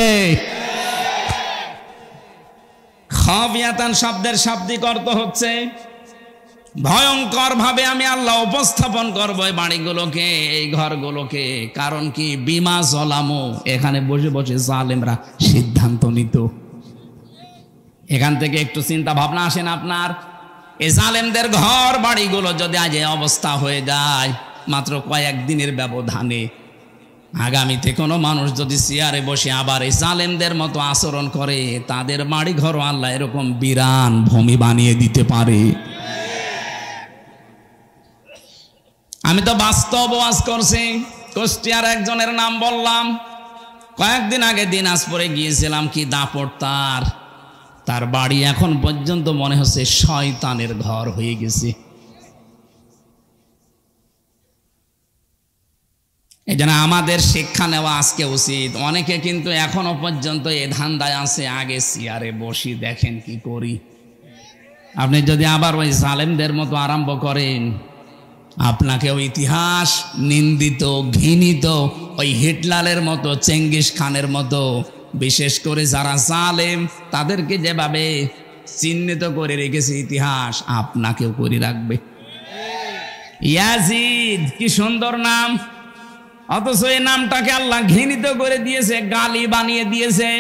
খাবিয়াতান শব্দের শাব্দিক অর্থ হচ্ছে ভয়ঙ্কর ভাবে আমি আল্লাহ উপস্থাপন করবো এই বাড়িগুলোকে, এই ঘরগুলোকে। কারণ কি, বিমা জলামু, এখানে বসে বসে জালেমরা সিদ্ধান্ত নিত। এখান থেকে একটু চিন্তা ভাবনা আসেন আপনার, এই জালেমদের ঘর বাড়িগুলো যদি আজ এই অবস্থা হয়ে যায় মাত্র কয়েকদিনের ব্যবধানে, আগামীতে কোনো মানুষ যদি চেয়ারে বসে আবার এই জালেমদের মতো আচরণ করে, তাদের বাড়ি ঘর আল্লাহ এরকম বিরান ভূমি বানিয়ে দিতে পারে। আমি তো বাস্তব ওয়াজ করছি। কুষ্টিয়ার একজনের নাম বললাম, কয়েকদিন আগে দিনাজপুরে গিয়েছিলাম, কি দাপট তার বাড়ি এখন পর্যন্ত মনে হচ্ছে শয়তানের ঘর হয়ে গেছে। এই জন্য আমাদের শিক্ষা নেওয়া আজকে উচিত। অনেকে কিন্তু এখনো পর্যন্ত এ ধান্দায় আছে, আগে চেয়ারে বসি দেখেন কি করি। আপনি যদি আবার ওই জালেমদের মতো আরম্ভ করেন, আপনাকেও ইতিহাস নিন্দিত, ঘৃণিত, ওই হিটলারের মতো, চেঙ্গিস খানের মতো, বিশেষ করে যারা জালেম তাদেরকে যেভাবে চিহ্নিত করে রেখেছে ইতিহাস, আপনাকেও করে রাখবে। ইয়াজিদ, কি সুন্দর নাম, অথচ এই নামটাকে আল্লাহ ঘৃণিত করে দিয়েছে, গালি বানিয়ে দিয়েছে।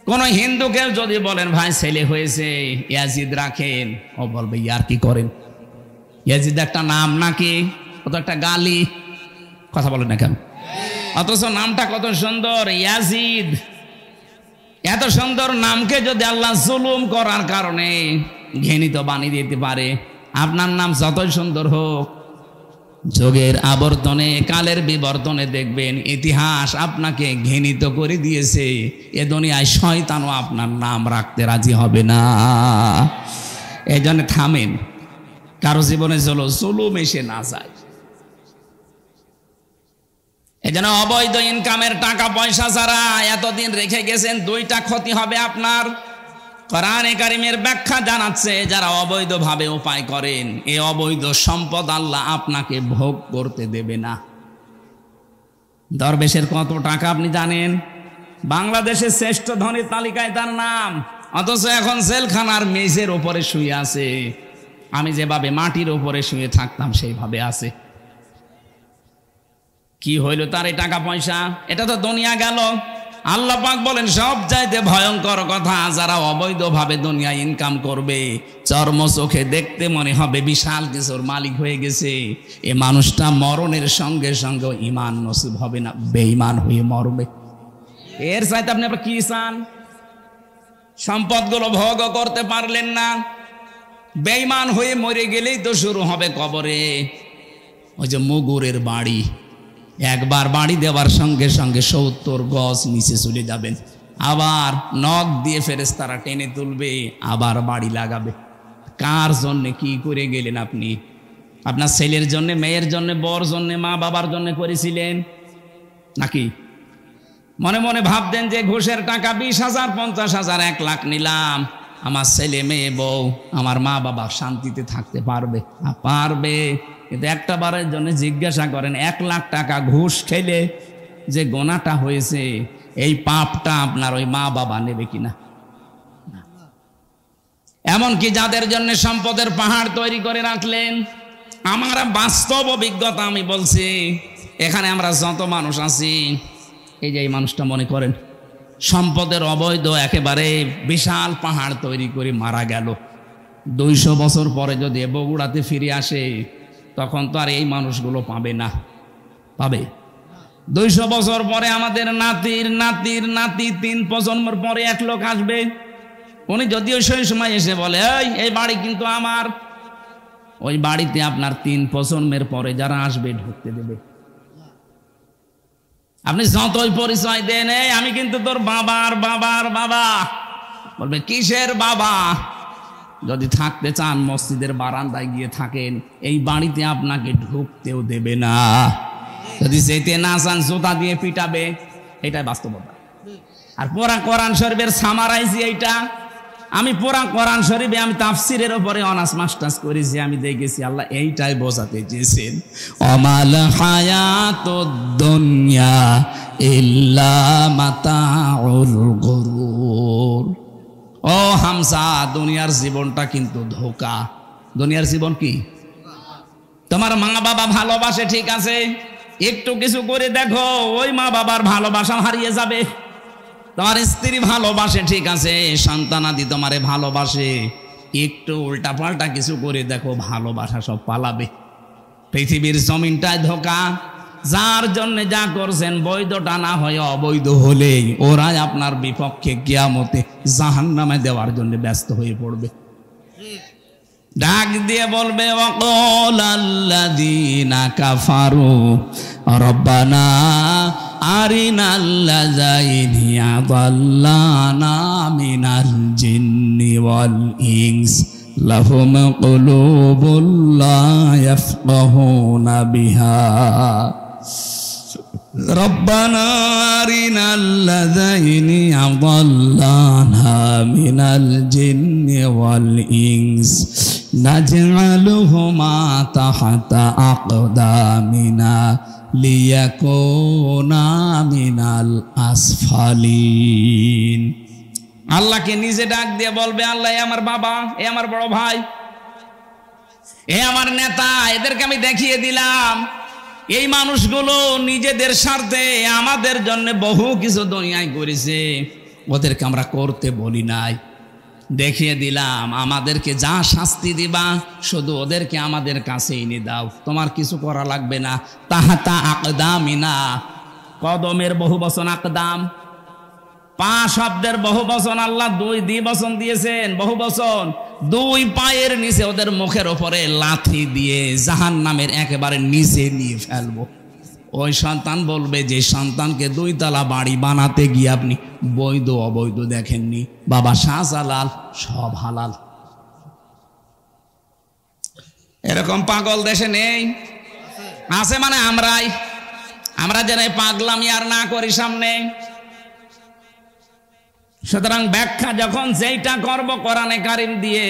কোন হিন্দুকে যদি বলেন ভাই ছেলে হয়েছে ইয়াজিদ রাখেন, ও বলবে ইয়ার কি করেন, ইয়াজিদ একটা নাম নাকি, ও তো একটা গালি, কথা বলেন না কেন? অথচ নামটা কত সুন্দর, ইয়াজিদ। এত সুন্দর নামকে যদি আল্লাহ জুলুম করার কারণে ঘৃণিত বানিয়ে দিতে পারে, আপনার নাম যতই সুন্দর হোক, যুগের আবর্তনে, কালের বিবর্তনে দেখবেন ইতিহাস আপনাকে ঘৃণিত করে দিয়েছে। এ দুনিয়ায় শয়তানও আপনার নাম রাখতে রাজি হবে না। এই জন্য থামেন, কারো জীবনে জুলুম এসে না যায়। এই জন্য অবৈধ ইনকামের টাকা পয়সা যারা এতদিন রেখে গেছেন, 2টা ক্ষতি হবে আপনার। কোরআনে কারিমের ব্যাখ্যা জানাচ্ছে, যারা অবৈধভাবে উপায় করেন, এই অবৈধ সম্পদ আল্লাহ আপনাকে ভোগ করতে দেবে না। দরবেশের কত টাকা আপনি জানেন? বাংলাদেশের শ্রেষ্ঠ ধনীর তালিকায় তার নাম, অথচ এখন জেলখানার মেঝের ওপরে শুয়ে আছে। আমি যেভাবে মাটির ওপরে শুয়ে থাকতাম সেইভাবে আছে। কি হইল তার এই টাকা পয়সা? এটা তো দুনিয়া গেল। আল্লাহ পাক বলেন সব চাইতে ভয়ঙ্কর কথা, যারা অবৈধভাবে দুনিয়া ইনকাম করবে, চর্ম চোখে দেখতে মনে হবে বিশাল কিছুর মালিক হয়ে গেছে, এ মানুষটা মরণের সঙ্গে সঙ্গে ঈমান নসিব হবে না, বেঈমান হয়ে মরবে। এর চাইতে আপনি আবার কি চান? সম্পদগুলো ভোগ করতে পারলেন না, বেঈমান হয়ে মরে গেলেই তো শুরু হবে কবরে। ওই যে মুগুরের বাড়ি, একবার বাড়ি দেওয়ার সঙ্গে সঙ্গে 70 গজ নিচে চলে যাবেন, আবার নখ দিয়ে ফেরেশতারা টেনে তুলবে, আবার বাড়ি লাগাবে। কার জন্য কি করে গেলেন আপনি? আপনার ছেলের জন্য, মেয়ের জন্য, বর জন্য, মা বাবার জন্য করেছিলেন নাকি? মনে মনে ভাবতেন যে ঘুষের টাকা 20,000, 50,000, 1 লাখ নিলাম, আমার ছেলে মেয়ে বউ, আমার মা বাবা শান্তিতে থাকতে পারবে? পারবে। কিন্তু একটা বারের জন্য জিজ্ঞাসা করেন, 1 লাখ টাকা ঘুষ খেলে যে গোনাটা হয়েছে, এই পাপটা আপনার ওই মা বাবা নেবে কিনা? এমনকি যাদের জন্য সম্পদের পাহাড় তৈরি করে রাখলেন, আমার বাস্তব অভিজ্ঞতা আমি বলছি, এখানে আমরা যত মানুষ আছি, এই যে এই মানুষটা মনে করেন সম্পদের অবৈধ একেবারে বিশাল পাহাড় তৈরি করে মারা গেল, 200 বছর পরে যদি বগুড়াতে ফিরে আসে, তখন তো আর এই মানুষগুলো পাবে না। পাবে? 200 বছর পরে আমাদের নাতির নাতির নাতি, 3 প্রজন্মের পরে এক লোক আসবে, উনি যদিও সেই সময় এসে বলে এই বাড়ি কিন্তু আমার, ওই বাড়িতে আপনার 3 প্রজন্মের পরে যারা আসবে ঢুকতে দেবে? আপনি যতই পরিচয় দেন, আমি কিন্তু তোর বাবার বাবার বাবা, বলবে কিসের বাবা? যদি থাকতে চান মসজিদের বারান্দায় গিয়ে থাকেন, এই বাড়িতে আপনাকে ঢুকতেও দেবে না। যদি যেতে না চান জুতা দিয়ে পিটাবে, এটাই বাস্তবতা। আর পুরা কোরআন শরীফের সামারাইজি এইটা। আমি পুরা কোরআন শরীফে আমি তাফসিরের উপরে অনার্স মাস্টার্স করেছি, আমি দেখেছি আল্লাহ এইটাই বোঝাতে চেয়েছেন, অমাল হায়াতুদ দুনিয়া ইল্লা মাতাউল গুরুর। ও হামসা, দুনিয়ার জীবনটা কিন্তু ধোঁকা। দুনিয়ার জীবন কি? তোমার মা বাবা ভালোবাসে ঠিক আছে, একটু কিছু করে দেখো, ওই মা বাবার ভালোবাসা হারিয়ে যাবে। তোমার স্ত্রী ভালোবাসে ঠিক আছে, সন্তানাদি তোমারে ভালোবাসে, একটু উল্টা পাল্টা কিছু করে দেখো, ভালোবাসা সব পালাবে। পৃথিবীর জমিনটায় ধোঁকা। যার জন্য যা করছেন, বৈধটা না হয় অবৈধ হলেই ওরাই আপনার বিপক্ষে কিয়ামতে জাহান্নামে দেওয়ার জন্য ব্যস্ত হয়ে পড়বে। ডাক দিয়ে বলবে, ওয়াকালাল্লাযীনা কাফারু রব্বানা আরিনাল্লাযাইনি আযাল্লানা মিনাল জিন্নি ওয়াল ইনস লাহুম কুলুবুল লা ইয়াফকাহুনা বিহা রব্বানা আরিনাল্লাযাইনি আযাল্লানা মিনাল জিন্নি ওয়াল ইনস নাজআলুহুমা তাহতা আকদামিনা লিয়াকুনা মিনাল আসফালিন। আল্লাহকে নিজে ডাক দিয়ে বলবে, আল্লাহ এ আমার বাবা, এ আমার বড় ভাই, এ আমার নেতা, এদেরকে আমি দেখিয়ে দিলাম এই মানুষগুলো নিজেদের স্বার্থে আমাদের জন্য বহু কিছু দুনিয়ায় করেছে, ওদেরকে আমরা করতে বলি নাই। দেখিয়ে দিলাম, আমাদেরকে যা শাস্তি দিবা শুধু ওদেরকে আমাদের কাছে এনে দাও, তোমার কিছু করা লাগবে না। তাহাতা আকদামিনা, কদমের বহু বচন আকদাম, 5 শব্দের বহু বচন, আল্লাহ 2 দ্বিবচন দিয়েছেন, বহু বচন। 2 পায়ের নিচে ওদের মুখের ওপরে লাথি দিয়ে জাহান্নামের একেবারে নিচে নিয়ে ফেলবো। ওই সন্তান বলবে, যে সন্তানকে 2 তলা বাড়ি বানাতে গিয়ে আপনি বৈধ অবৈধ দেখেননি, বাবা শাহজালাল সব হালাল। এরকম পাগল দেশে নেই? আছে মানে আমরা যেন পাগলামি আর না করি সামনে। সুতরাং ব্যাখ্যা যখন যেইটা করব কোরআনে কারিম দিয়ে,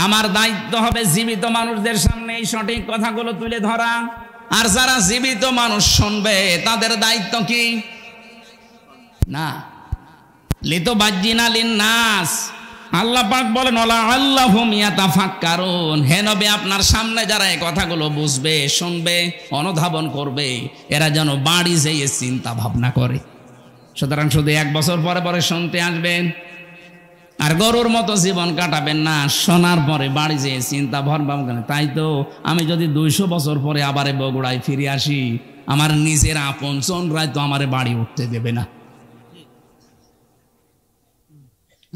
আমার দায়িত্ব হবে জীবিত মানুষদের সামনে এই সঠিক কথাগুলো তুলে ধরা। আর যারা জীবিত মানুষ শুনবে তাদের দায়িত্ব কি? না লিতো বাজ্জিনা লিন্নাস, আল্লাহ পাক বলেন ওলা আল্লাহুম ইয়াতাফাক্কারুন। হে নবী, আপনার সামনে যারা এই কথাগুলো বুঝবে, শুনবে, অনুধাবন করবে, এরা যেন বাড়ি যেয়ে চিন্তা ভাবনা করে। সুতরাং শুধু 1 বছর পরে পরে শুনতে আসবেন আর গরুর মতো জীবন কাটাবেন না, শোনার পরে বাড়ি যেয়ে চিন্তা ভাবনা করেন। তাই তো আমি যদি 200 বছর পরে আবার বগুড়ায় ফিরে আসি, আমার নিজের আপনজনরাই তো আমার বাড়ি উঠতে দেবে না।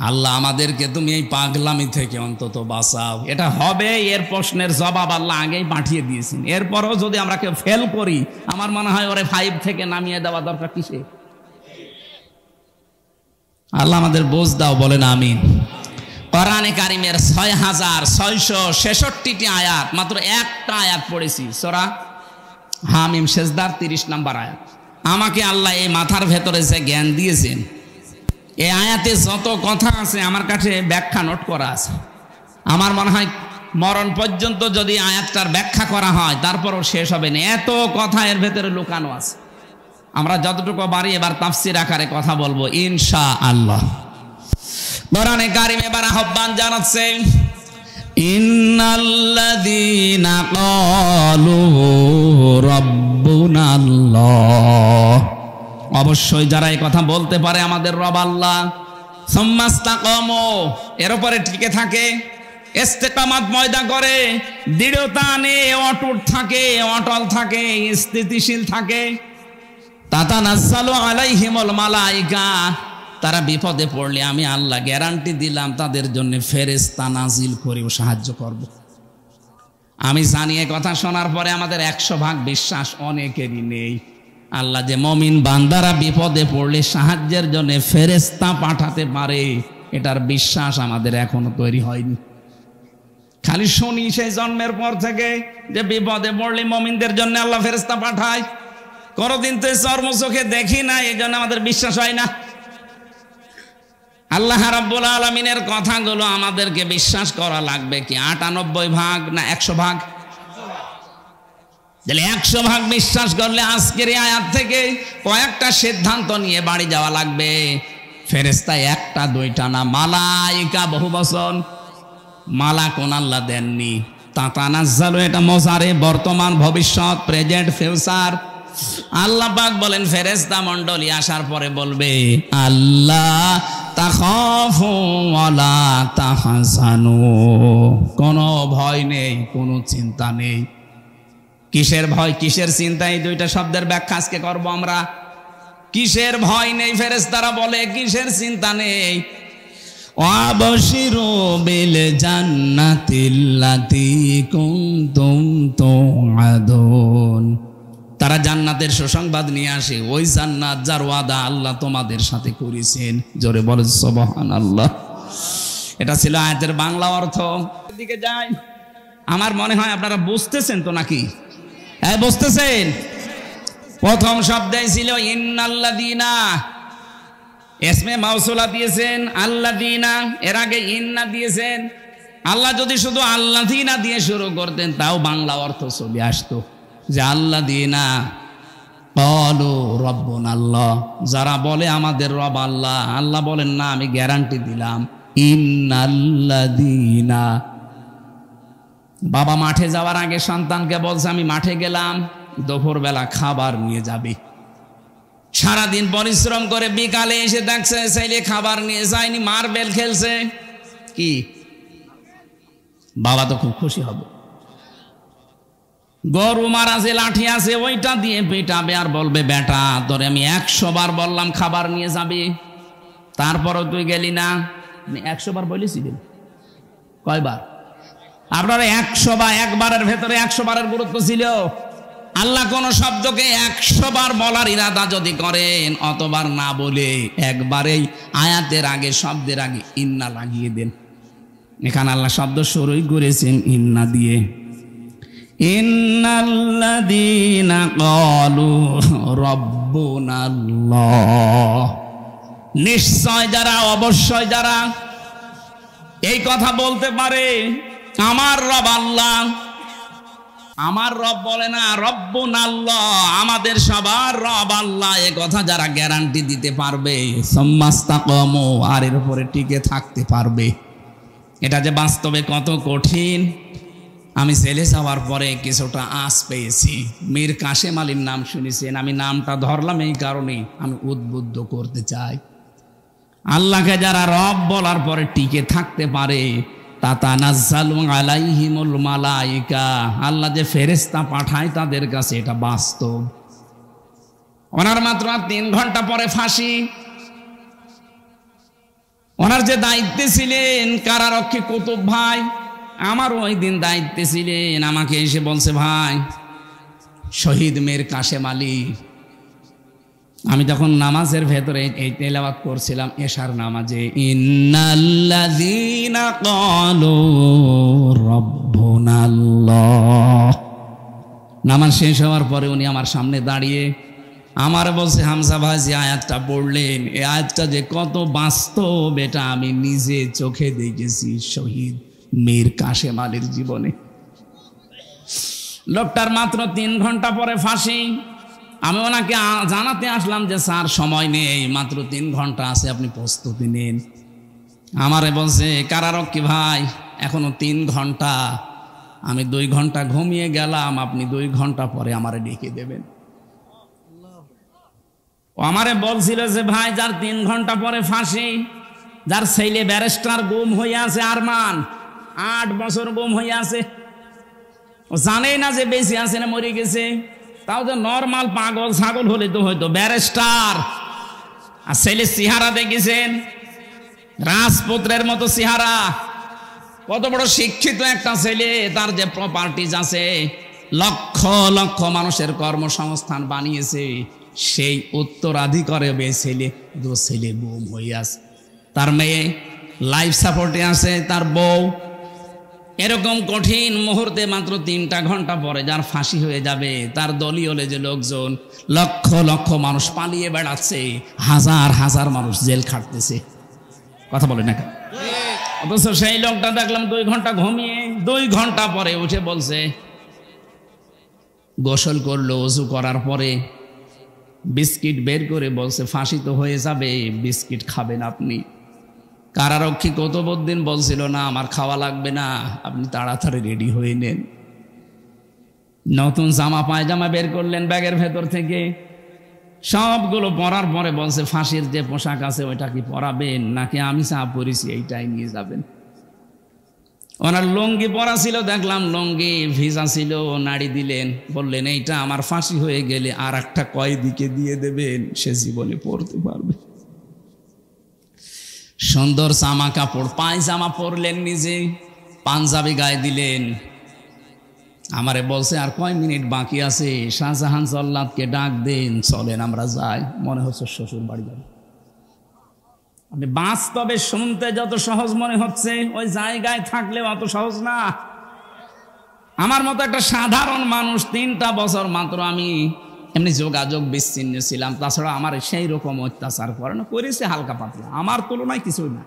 আল্লাহ আমাদেরকে তুমি এই পাগলামি থেকে অন্তত বাঁচাও। এটা হবে, এর প্রশ্নের জবাব আল্লাহ আগেই পাঠিয়ে দিয়েছেন। এরপরও যদি আমরা কেউ ফেল করি, আমার মনে হয় ওরে 5 থেকে নামিয়ে দেওয়া দরকার। কিসে? আল্লাহ আমাদের বোঝ দাও, বলেন আমিন। কোরআনে কারিমের 6666টি আয়াত, মাত্র একটা আয়াত পড়েছি, সূরা হামিম সেজদার 30 নম্বর আয়াত। আমাকে আল্লাহ এই মাথার ভেতরে যে জ্ঞান দিয়েছেন, এই আয়াতে যত কথা আছে আমার কাছে ব্যাখ্যা নোট করা আছে। আমার মনে হয় মরণ পর্যন্ত যদি আয়াতটার ব্যাখ্যা করা হয় তারপরও শেষ হবে না, এত কথা এর ভেতরে লুকানো আছে। আমরা যতটুকু পারি এবার তাফসীর আকারে কথা বলবো ইনশাআল্লাহ। কোরআনে কারিম এবার আহ্বান জানাচ্ছে, ইন্নাল্লাযীনা ক্বালু রাব্বুনাল্লাহ, অবশ্যই যারা এই কথা বলতে পারে আমাদের রব আল্লাহ, সুম্মাস্তাকামু, এর উপরে টিকে থাকে, ইস্তেকামাত ময়দা করে, দৃঢ়তা নিয়ে অটুট থাকে, অটল থাকে, স্থিতিশীল থাকে, তাতানাজ্জালু আলাইহিমুল মালাইকা, তারা বিপদে পড়লে আমি আল্লাহ গ্যারান্টি দিলাম তাদের জন্য ফেরেশতা নাজিল করে সাহায্য করব। আমি জানি এই কথা শোনার পরে আমাদের 100% বিশ্বাস অনেকেরই নেই। আল্লাহ যে মুমিন বান্দারা বিপদে পড়লে সাহায্যের জন্য ফেরেশতা পাঠাতে পারে, এটার বিশ্বাস আমাদের এখনো তৈরি হয়নি। খালি শুনি সেই জন্মের পর থেকে যে বিপদে পড়লে মুমিনদের জন্য আল্লাহ ফেরেশতা পাঠায়, কোনদিন তো চর্মচোখে দেখি না, এই জন্য আমাদের বিশ্বাস হয় না। আল্লাহ রাব্বুল আলামিনের কথাগুলো আমাদেরকে বিশ্বাস করা লাগবে কি 98% না 100%? তাহলে 100% বিশ্বাস করলে আজকের এই আয়াত থেকে কয়েকটা সিদ্ধান্ত নিয়ে বাড়ি যাওয়া লাগবে। ফেরেশতা একটা দুইটা না, মালাইকা বহু বচন। মালা কোন আল্লাহ দেননি, তাতানাজ্জালু এটা মুজারে, বর্তমান ভবিষ্যৎ, প্রেজেন্ট ফিউচার। আল্লাহ পাক বলেন ফেরেশতা মণ্ডলী আসার পরে বলবে, আল্লাহ তাখাফু ওয়ালা তাহজানু, কোনো ভয় নেই, কোনো চিন্তা নেই। কিসের ভয়, কিসের চিন্তা, এই দুইটা শব্দের ব্যাখ্যা আজকে করব আমরা। কিসের ভয় নেই ফেরেশতারা বলে, কিসের চিন্তা নেই? ওয়াবশিরু বিল জান্নাতিল্লাতী কুনতুম তুআদুন, তারা জান্নাতের সুসংবাদ নিয়ে আসে, ওই জান্নাত যার ওয়াদা আল্লাহ তোমাদের সাথে করেছেন। জোরে বলেন সুবহানাল্লাহ। এটা ছিল আয়াতের বাংলা অর্থ। দিকে যাই, আমার মনে হয় আপনারা বুঝতেছেন তো নাকি? হ্যাঁ বুঝতেছেন। প্রথম শব্দে ছিল ইন্নাল্লাযীনা, ইসমে মাউসুলা দিয়েছেন আল্লাযীনা, এর আগে ইন্না দিয়েছেন। আল্লাহ যদি শুধু আল্লাযীনা দিয়ে শুরু করতেন তাও বাংলা অর্থ চলে আসতো, যে আল্লাযীনা ক্বালু রাব্বুনাল্লাহ, যারা বলে আমাদের রব আল্লাহ। আল্লাহ বলেন না, আমি গ্যারান্টি দিলাম, ইন্নাল্লাযীনা। বাবা মাঠে যাওয়ার আগে সন্তানকে বলছে আমি মাঠে গেলাম, দুপুরবেলা খাবার নিয়ে যাবি। সারাদিন পরিশ্রম করে বিকালে এসে দেখছে ছেলে খাবার নিয়ে যায়নি, মার্বেল খেলছে। কি বাবা তো খুব খুশি হবে। গরু মারা যে লাঠি আছে ওইটা দিয়ে পেটাবে আর বলবে, বেটা তোরে আমি 100 বার বললাম খাবার নিয়ে যাবি, তারপরও তুই গেলি না। 100 বার বলেছিলেন, কয়বার? আপনারা 100 বার, একবারের ভেতরে 100 বারের গুরুত্ব ছিল। আল্লাহ কোন শব্দকে 100 বার বলার ইরাদা যদি করেন, অতবার না বলে একবারেই আয়াতের আগে, শব্দের আগে ইন্না লাগিয়ে দেন। এখানে আল্লাহ শব্দ শুরুই করেছেন ইন্না দিয়ে। ইন্নাল্লাযীনা ক্বালু রাব্বুনাল্লাহ, নিশ্চয় যারা, অবশ্যই যারা এই কথা বলতে পারে আমার রব আল্লাহ। আমার রব বলে না, রব্বুনাল্লাহ, আমাদের সবার রব আল্লাহ। এ কথা যারা গ্যারান্টি দিতে পারবে, সুম্মাস্তাকামু, আর এর উপরে টিকে থাকতে পারবে। এটা যে বাস্তবে কত কঠিন, আমি জেলে যাওয়ার পরে কিছুটা আঁচ পেয়েছি। মীর কাশেম আলীর নাম শুনেছেন, আমি নামটা ধরলাম এই কারণে, আমি উদ্বুদ্ধ করতে চাই। আল্লাহকে যারা রব বলার পরে টিকে থাকতে পারে, তাতানাজ্জালু আলাইহিমুল মালাইকা, আল্লাহ যে ফেরেশতা পাঠায় তাদের কাছে, এটা বাস্তব। ওনার মাত্র 3 ঘন্টা পরে ফাঁসি। ওনার যে দায়িত্বে ছিলেন কারারক্ষী কুতুব ভাই, আমার ওই দিন দায়িত্বে ছিলেন, আমাকে এসে বলছে, ভাই শহীদ মীর কাশেম আলী। আমি তখন নামাজের ভেতরে এই তেলাওয়াত করছিলাম এশার নামাজে, ইন্নাল্লাযীনা ক্বালু রাব্বুনাল্লাহ। নামাজ শেষ হওয়ার পরে উনি আমার সামনে দাঁড়িয়ে আমার বলছে, হামজা ভাই যে আয়াতটা পড়লেন, এই আয়াতটা যে কত বাস্তব এটা আমি নিজে চোখে দেখেছি শহীদ মীর কাশেম আলীর জীবনে। লোকটার মাত্র 3 ঘন্টা পরে ফাঁসি। আমি ওনাকে জানাতে আসলাম যে স্যার সময় নেই, মাত্র 3 ঘন্টা আছে, আপনি প্রস্তুতি নিন। আমারে বলছে, কারারক্ষী ভাই এখনো 3 ঘন্টা, আমি 2 ঘন্টা ঘুমিয়ে গেলাম, আপনি 2 ঘন্টা পরে আমারে ডেকে দেবেন। ও আমারে বলছিল যে ভাই যার 3 ঘন্টা পরে ফাঁসি, যার ছেলে ব্যারিস্টার গুম হয়ে আছে, আরমান 8 বছর গুম হয়ে আছে, ও জানেই না যে বেঁচে আছে না মরে গেছে। তাও তো নর্মাল পাগল ছাগল হলে তো হয়তো, ব্যারিস্টার। আর ছেলে চেহারা দেখেছেন, রাজপুত্রের মতো চেহারা, কত বড় শিক্ষিত একটা ছেলে, তার যে প্রপার্টিজ আছে, লক্ষ লক্ষ মানুষের কর্মসংস্থান বানিয়েছে, সেই উত্তরাধিকারে ছেলে, দু ছেলে গুম হয়ে আছে, তার মেয়ে লাইফ সাপোর্টে আছে, তার বউ। এরকম কঠিন মুহূর্তে মাত্র 3টা ঘন্টা পরে যার ফাঁসি হয়ে যাবে, তার দলীয় যে লোকজন, লক্ষ লক্ষ মানুষ পালিয়ে বেড়াচ্ছে, হাজার হাজার মানুষ জেল খাটতেছে। কথা বলে না কেন? অথচ সেই লোকটা দেখলাম 2 ঘন্টা ঘুমিয়ে 2 ঘন্টা পরে উঠে বলছে, গোসল করলো, ওযু করার পরে বিস্কিট বের করে বলছে, ফাঁসি তো হয়ে যাবে, বিস্কিট খাবেন আপনি? কারারক্ষী কুতুবউদ্দিন বলছিল, না আমার খাওয়া লাগবে না, আপনি তাড়াতাড়ি রেডি হয়ে নেন। নতুন জামা পায়জামা বের করলেন ব্যাগের ভেতর থেকে, সবগুলো পরার পরে বলছে, ফাঁসির যে পোশাক আছে ওইটা কি পরাবেন, নাকি আমি যা পরেছি এইটাই নিয়ে যাবেন? ওনার লুঙ্গি পরা ছিল, দেখলাম লুঙ্গি ভিজা ছিল, নাড়ি দিলেন, বললেন এইটা আমার ফাঁসি হয়ে গেলে আর একটা কয়েদিকে দিয়ে দেবেন, সে জীবনে পরতে পারবে। সুন্দর জামা কাপড় পায়জামা পরলেন, নিজে পাঞ্জাবি গায়ে দিলেন। আমারে বলছে, আর কয় মিনিট বাকি আছে, শাহজাহান জল্লাদকে ডাক দেন, চলেন আমরা যাই। মনে হচ্ছে শ্বশুর বাড়ি যাবে। আপনি বাস্তবে শুনতে যত সহজ মনে হচ্ছে, ওই জায়গায় থাকলেও অত সহজ না। আমার মতো একটা সাধারণ মানুষ, 3টা বছর মাত্র আমি এমনি যোগাযোগ বিচ্ছিন্ন ছিলাম, তাছাড়া আমার সেই রকম অত্যাচার করে না, করেছে হালকা পাতলা, আমার তুলনায় কিছুই না।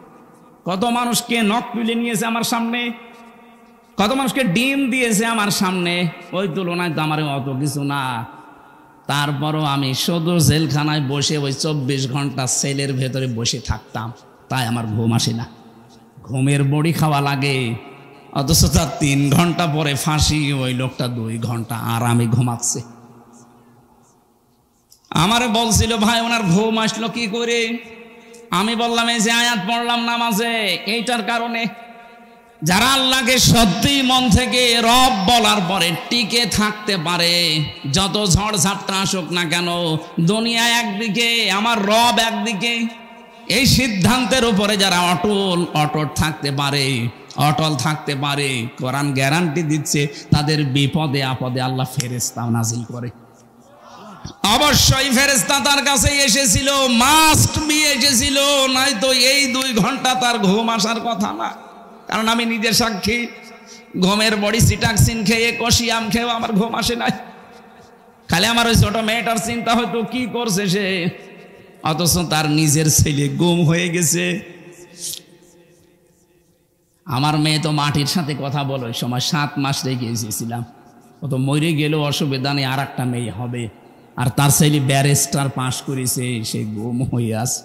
কত মানুষকে নখ তুলে নিয়েছে আমার সামনে, কত মানুষকে ডিম দিয়েছে আমার সামনে, ওই তুলনায় তো আমার অত কিছু না। তারপরও আমি শুধু জেলখানায় বসে ওই 24 ঘন্টা সেলের ভেতরে বসে থাকতাম, তাই আমার ঘুম আসে না, ঘুমের বড়ি খাওয়া লাগে। অথচ তার 3 ঘন্টা পরে ফাঁসি, ওই লোকটা 2 ঘন্টা আরামে ঘুমাচ্ছে। আমারে বলছিল, ভাই ওনার ঘুম আসলো কি করে? আমি বললাম, এই যে আয়াত পড়লাম নামাজে, এইটার কারণে। যারা আল্লাহকে সত্যি মন থেকে রব বলার পরে টিকে থাকতে পারে, যত ঝড় ঝাপটা আসুক না কেন, দুনিয়া একদিকে, আমার রব একদিকে, এই সিদ্ধান্তের উপরে যারা অটল থাকতে পারে, অটল থাকতে পারে, কোরআন গ্যারান্টি দিচ্ছে তাদের বিপদে আপদে আল্লাহ ফেরেশতা নাজিল করে। অবশ্যই ফেরেশতা তার কাছে এসেছিল, মাস্ট বি এসেছিল, নয়তো এই 2 ঘন্টা তার ঘুম আসার কথা না। কারণ আমি নিজের সাক্ষী, ঘুমের বড়ি সিটাক্সিন খেয়ে, কষিয়াম খেয়েও আমার ঘুম আসে নাই। খালি আমার ওই ছোট মেয়েটার চিন্তা হয়তো কি করছে সে, অথচ তার নিজের ছেলে গুম হয়ে গেছে। আমার মেয়ে তো মাটির সাথে কথা বলে, ওই সময় 7 মাস রেখে এসেছিলাম, ও তো মরে গেলেও অসুবিধা নেই, আর একটা মেয়ে হবে। আর তার ছেলে ব্যারিস্টার পাশ করেছে, সে গুম হয়ে আছে।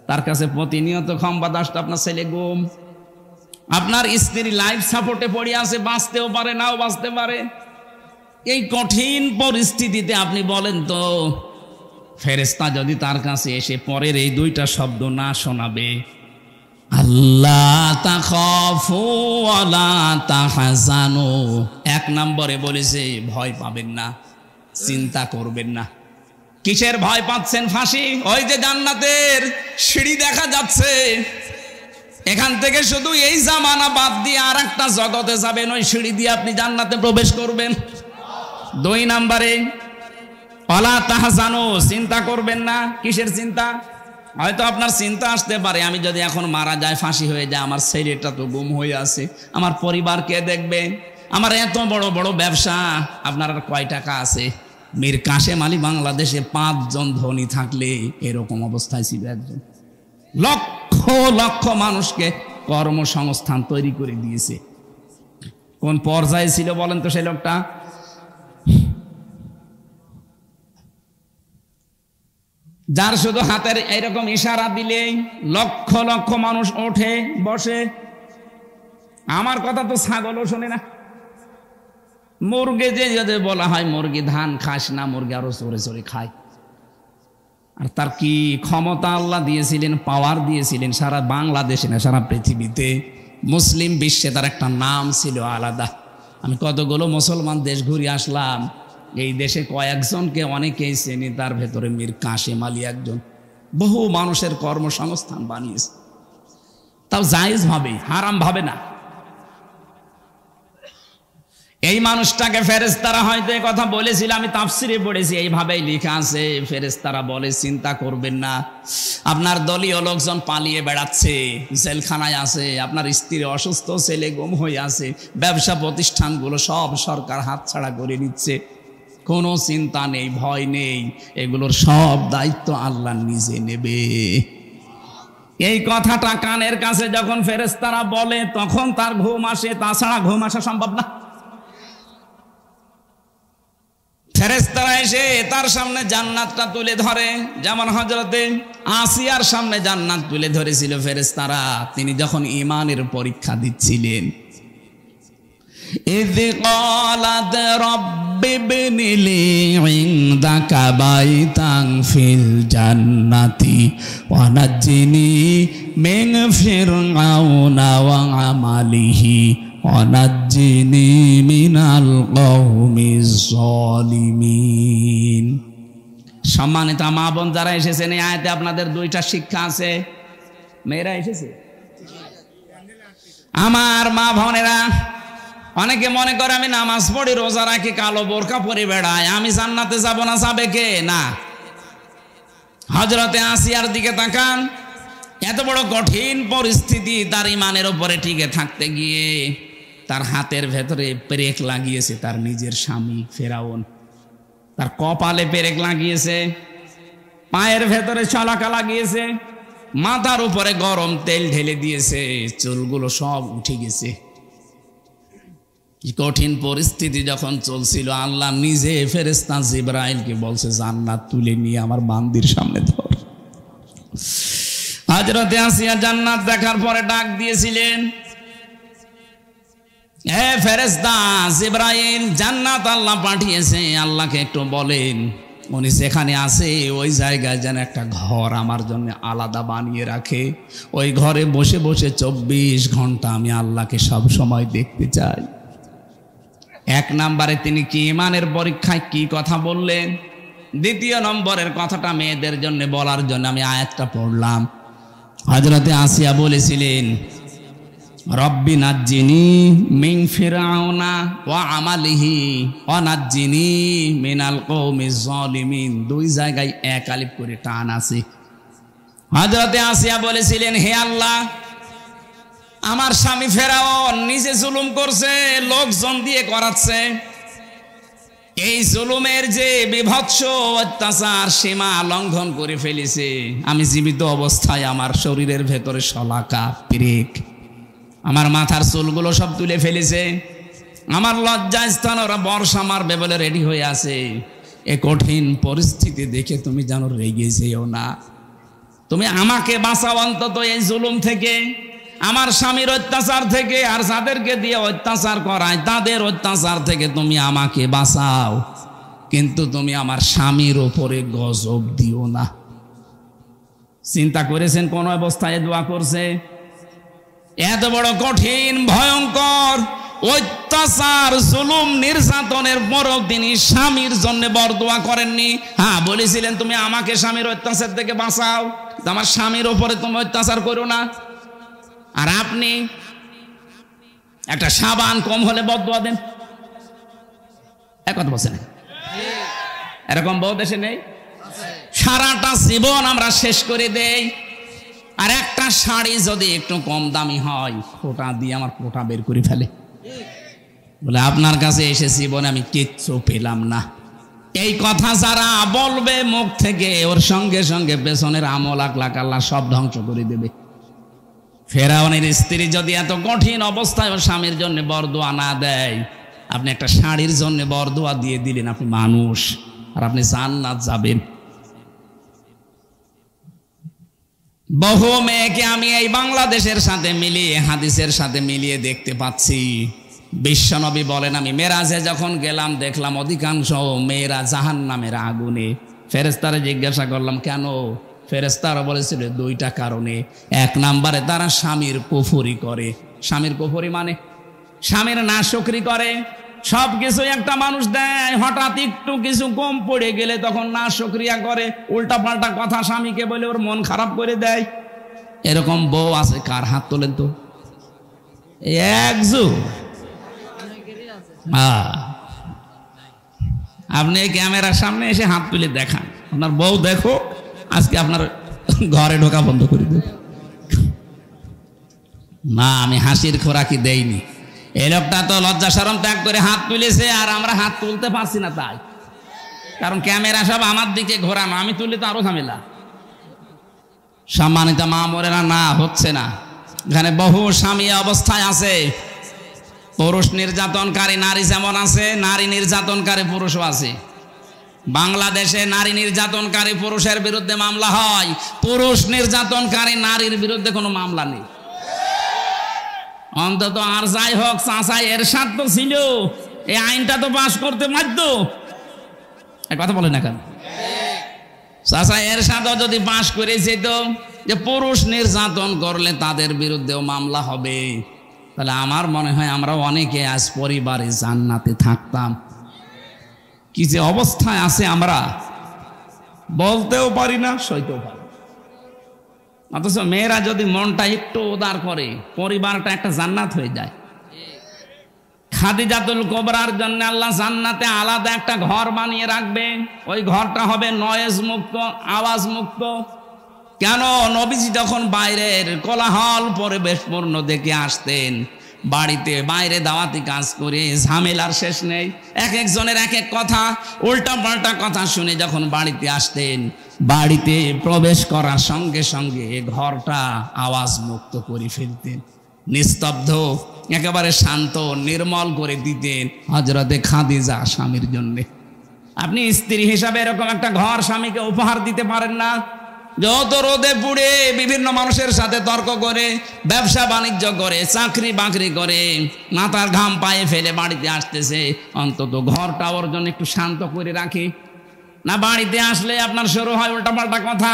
তার কাছে প্রতিনিয়ত সংবাদ আসতো, আপনার ছেলে গুম, আপনার স্ত্রী লাইফ সাপোর্টে পড়ে আছে, বাঁচতেও পারে, নাও বাঁচতে পারে। এই কঠিন পরিস্থিতিতে আপনি বলেন তো, ফেরেশতা যদি তার কাছে এসে পরের এই 2টা শব্দ না শোনাবে, আল্লাহ তাখাফু ওয়ালা তাহজানু, 1 নম্বরে বলেছে ভয় পাবেন না, চিন্তা করবেন না। কিসের ভয় পাচ্ছেন? ফাঁসি। ওই যে জান্নাতের সিঁড়ি দেখা যাচ্ছে, এখান থেকে শুধু এই জামানা বাদ দিয়ে আর একটা জগতে যাবেন, ওই সিঁড়ি দিয়ে আপনি জান্নাতে প্রবেশ করবেন। 2 নম্বরে ওয়ালা তাহজানু, চিন্তা করবেন না। কিসের চিন্তা? হয়তো আপনার চিন্তা আসতে পারে, আমি যদি এখন মারা যায়, ফাঁসি হয়ে যায়, আমার ছেলেটা তো গুম হয়ে আছে, আমার পরিবার কে দেখবে, আমার এত বড় বড় ব্যবসা, আপনার আর কয় টাকা আছে? মীর কাশেম আলী বাংলাদেশে 5 জন ধনী থাকলে এরকম অবস্থায় ছিল একজন। লক্ষ লক্ষ মানুষকে কর্মসংস্থান তৈরি করে দিয়েছে। কোন পর্যায়ে ছিল বলেন তো সেই লোকটা? যার শুধু হাতের এরকম ইশারা দিলেই লক্ষ লক্ষ মানুষ ওঠে বসে। আমার কথা তো ছাগলও শোনে না। মুরগি যে যদি বলা হয় মুরগি ধান খাস না, মুরগি আরো চড়ে চড়ে খায়। আর তার কি ক্ষমতা আল্লাহ দিয়েছিলেন, পাওয়ার দিয়েছিলেন সারা বাংলাদেশে না সারা পৃথিবীতে, মুসলিম বিশ্বে তার একটা নাম ছিল আলাদা। আমি কতগুলো মুসলমান দেশ ঘুরে আসলাম, এই দেশে কয়েকজনকে অনেকেই চেনি, তার ভেতরে মীর কাশেম আলী একজন। বহু মানুষের কর্মসংস্থান বানিয়েছে, তাও জায়েজ ভাবে, হারাম ভাবে না। এই মানুষটাকে ফেরেশতারা হয়তো এই কথা বলেছিল, আমি তাফসিরে পড়েছি, এইভাবেই লেখা আছে। ফেরেশতারা বলে চিন্তা করবেন না, আপনার দলীয় লোকজন পালিয়ে বেড়াচ্ছে, জেলখানায় আছে, আপনার স্ত্রী অসুস্থ, ছেলে গুম হয়ে আছে, ব্যবসা প্রতিষ্ঠানগুলো সব সরকার হাতছাড়া করে নিচ্ছে, কোনো চিন্তা নেই, ভয় নেই, এগুলোর সব দায়িত্ব আল্লাহ নিজে নেবে। এই কথাটা কানের কাছে যখন ফেরেশতারা বলে তখন তার ঘুম আসে, তাছাড়া ঘুম আসা সম্ভব না। ফেরেশতারা এসে তার সামনে জান্নাতটা তুলে ধরে, যেমন হযরতে আসিয়ার সামনে জান্নাত তুলে ধরেছিল ফেরেশতারা, তিনি যখন ঈমানের পরীক্ষা দিচ্ছিলেন। ইয ক্বালাত রাব্বি ইবনি লি ইনদাকা বাইতান ফিল জান্নাতি ওয়া নাজ্জিনি মিন ফিরআউনা ওয়া আমালিহি ওয়ানাজ্জিনি মিনাল কওমিজ যালিমিন। সম্মানিত মা বোন যারা এসেছেন, এই আয়াতে আপনাদের 2টা শিক্ষা আছে। মেয়েরা এসেছে, আমার মা বোনেরা, অনেকে মনে করে আমি নামাজ পড়ি, রোজা রাখি, কালো বোরকা পরে বেড়াই, আমি জান্নাতে যাব না, যাবে কে? না। হযরতে আসিয়ার দিকে তাকান, এত বড় কঠিন পরিস্থিতি, তার ঈমানের উপরে টিকে থাকতে গিয়ে তার হাতের ভেতরে পেরেক লাগিয়েছে তার নিজের স্বামী ফেরাউন, তার কপালে পেরেক লাগিয়েছে, পায়ের ভেতরে ছলাকা লাগিয়েছে, মাথার উপরে গরম তেল ঢেলে দিয়েছে, চুলগুলো সব উঠে গেছে। কঠিন পরিস্থিতি যখন চলছিল, আল্লাহ নিজে ফেরেশতা জিবরাইলকে বলছে জান্নাত তুলে নিয়ে আমার বান্দির সামনে ধর। হযরতে আসিয়া জান্নাত দেখার পরে ডাক দিয়েছিলেন, হে ফেরেশতা জিবরাইল, জান্নাত আল্লাহ পাঠিয়েছে, আল্লাহকে একটু বলেন উনি যেখানে আছে ওই জায়গায় যেন একটা ঘর আমার জন্য আলাদা বানিয়ে রাখে, ওই ঘরে বসে বসে 24 ঘন্টা আমি আল্লাহকে সব সময় দেখতে চাই। 1 নম্বরে তিনি কি ঈমানের পরীক্ষায় কি কথা বললেন। 2 নম্বরের কথাটা মেয়েদের জন্য বলার জন্য আমি আয়াতটা পড়লাম। হযরতে আসিয়া বলেছিলেন, রব্বি নাজ্জিনি মিন ফিরআউনা ওয়া আমালিহি ওয়া নাজ্জিনি মিনাল কওমিজ যালিমিন। 2 জায়গায় 1 আলিফ করে টান আছে। হযরতে আসিয়া বলেছিলেন, হে আল্লাহ, আমার স্বামী ফেরাউন নিজে জুলুম করছে, লোকজন দিয়ে করাচ্ছে, এই জুলুমের যে বিভৎস অত্যাচার সীমা লঙ্ঘন করে ফেলেছে, আমি জীবিত অবস্থায় আমার শরীরের ভেতরে শলাকা, পেরেক, আমার মাথার চুলগুলো সব তুলে ফেলেছে, আমার লজ্জা স্থান ওরা বর্ষা মারবে বলে রেডি হয়ে আছে। এ কঠিন পরিস্থিতি দেখে তুমি যেন রেগে যেও না, তুমি আমাকে বাঁচাও অন্তত এই জুলুম থেকে, আমার স্বামীর অত্যাচার থেকে, আর যাদেরকে দিয়ে অত্যাচার করায় তাদের অত্যাচার থেকে তুমি আমাকে বাঁচাও, কিন্তু তুমি আমার স্বামীর ওপরে গজব দিও না। চিন্তা করেছেন কোন অবস্থায় দোয়া করছে? এত বড় কঠিন ভয়ঙ্কর অত্যাচার জুলুম নির্যাতনের পরও তিনি স্বামীর জন্য বরদোয়া করেননি। হ্যাঁ, বলেছিলেন তুমি আমাকে স্বামীর অত্যাচার থেকে বাঁচাও, আমার স্বামীর ওপরে তুমি অত্যাচার করো না। আর আপনি একটা সাবান কম হলে বদদুয়া দেন। এক কথা বলছেন, এরকম বহু দেশে নেই? সারাটা জীবন আমরা শেষ করে দেই, আর একটা শাড়ি যদি একটু কম দামি হয় ফোঁটা দিয়ে আমার ফোঁটা বের করে ফেলে, বলে আপনার কাছে এসে জীবনে আমি কিচ্ছু পেলাম না। এই কথা যারা বলবে মুখ থেকে, ওর সঙ্গে সঙ্গে পেছনের আমল আকলাক আল্লাহ সব ধ্বংস করে দেবে। ফেরাউনের স্ত্রী যদি এত কঠিন অবস্থায় ওর স্বামীর জন্য বরদোয়া না দেয়, আপনি একটা শাড়ির জন্য বরদোয়া দিয়ে দিলেন, আপনি মানুষ আর আপনি জান্নাত যাবেন। বহু মেয়েকে আমি এই বাংলাদেশের সাথে মিলিয়ে, হাদিসের সাথে মিলিয়ে দেখতে পাচ্ছি। বিশ্বনবী বলেন, আমি মেরাজে যখন গেলাম দেখলাম অধিকাংশ মেয়েরা জাহান্নামের আগুনে। ফেরেশতারা জিজ্ঞাসা করলাম কেন? ফেরেশতারা বলেছিল দুইটা কারণে। এক নম্বরে তারা স্বামীর কুফরি করে। স্বামীর কুফরি মানে স্বামীর নাশকরি করে। সব কিছু একটা মানুষ দেয়, হঠাৎ একটু কিছু কম পড়ে গেলে তখন নাশকরিয়া করে, উল্টা পাল্টা কথা স্বামীকে বলে ওর মন খারাপ করে দেয়। এরকম বউ আছে কার? হাত তোলেন তো। একজু আপনি এই ক্যামেরার সামনে এসে হাত তুলে দেখান, আপনার বউ দেখো, আজকে আপনার ঘরে ঢোকা বন্ধ করে দেব। না, আমি হাসির খোরাকি দেইনি। এই লোকটা তো লজ্জা শরম ত্যাগ করে হাত তুলেছে, আর আমরা হাত তুলতে পারছি না তাই, কারণ ক্যামেরা সব আমার দিকে ঘোরানো, আমি তুললে তো আরো ঝামেলা। সম্মানিত মা বোনেরা, না হচ্ছে না। এখানে বহু স্বামী অবস্থায় আছে। পুরুষ নির্যাতনকারী নারী যেমন আছে, নারী নির্যাতনকারী পুরুষও আছে। বাংলাদেশে নারী নির্যাতনকারী পুরুষের বিরুদ্ধে মামলা হয়, পুরুষ নির্যাতনকারী নারীর বিরুদ্ধে কোনো মামলা নেই। অন্তত আর যাই হোক, চাচা এরশাদ তো ছিল, এই আইনটা তো পাস করতে বাধ্য। কথা বলে না কেন? চাচা এরশাদও যদি পাস করে যেত যে পুরুষ নির্যাতন করলে তাদের বিরুদ্ধেও মামলা হবে, তাহলে আমার মনে হয় আমরা অনেকে আজ পরিবারে জান্নাতে থাকতাম। কি যে অবস্থায় আছে আমরা বলতেও পারি না, সইতেও পারি। অথচ মেয়েরা যদি মনটা একটু উদার করে, পরিবারটা একটা জান্নাত হয়ে যায়। খাদিজাতুল কুবরার জন্য আল্লাহ জান্নাতে আলাদা একটা ঘর বানিয়ে রাখবে। ওই ঘরটা হবে নয়েজ মুক্ত, আওয়াজ মুক্ত। কেন? নবীজি যখন বাইরের কোলাহল পরিবেশপূর্ণ দেখে আসতেন, বাড়িতে বাইরে দাওয়াতি কাজ করে ঝামেলার শেষ নেই, এক একজনের এক এক কথা, উল্টা পাল্টা কথা শুনে যখন বাড়িতে আসতেন, বাড়িতে প্রবেশ করার সঙ্গে সঙ্গে ঘরটা আওয়াজ মুক্ত করে ফেলতেন, নিস্তব্ধ, একেবারে শান্ত, নির্মল করে দিতেন হযরতে খাদিজা স্বামীর জন্যে। আপনি স্ত্রী হিসাবে এরকম একটা ঘর স্বামীকে উপহার দিতে পারেন না? যত রোদে পুড়ে বিভিন্ন মানুষের সাথে তর্ক করে, ব্যবসা বাণিজ্য করে, চাকরি বাকরি করে, মাথার ঘাম পায়ে ফেলে বাড়িতে আসতেছে, অন্তত ঘরটা ওর জন্য একটু শান্ত করে রাখি না? বাড়িতে আসলে আপনার শুরু হয় উল্টাপাল্টা কথা।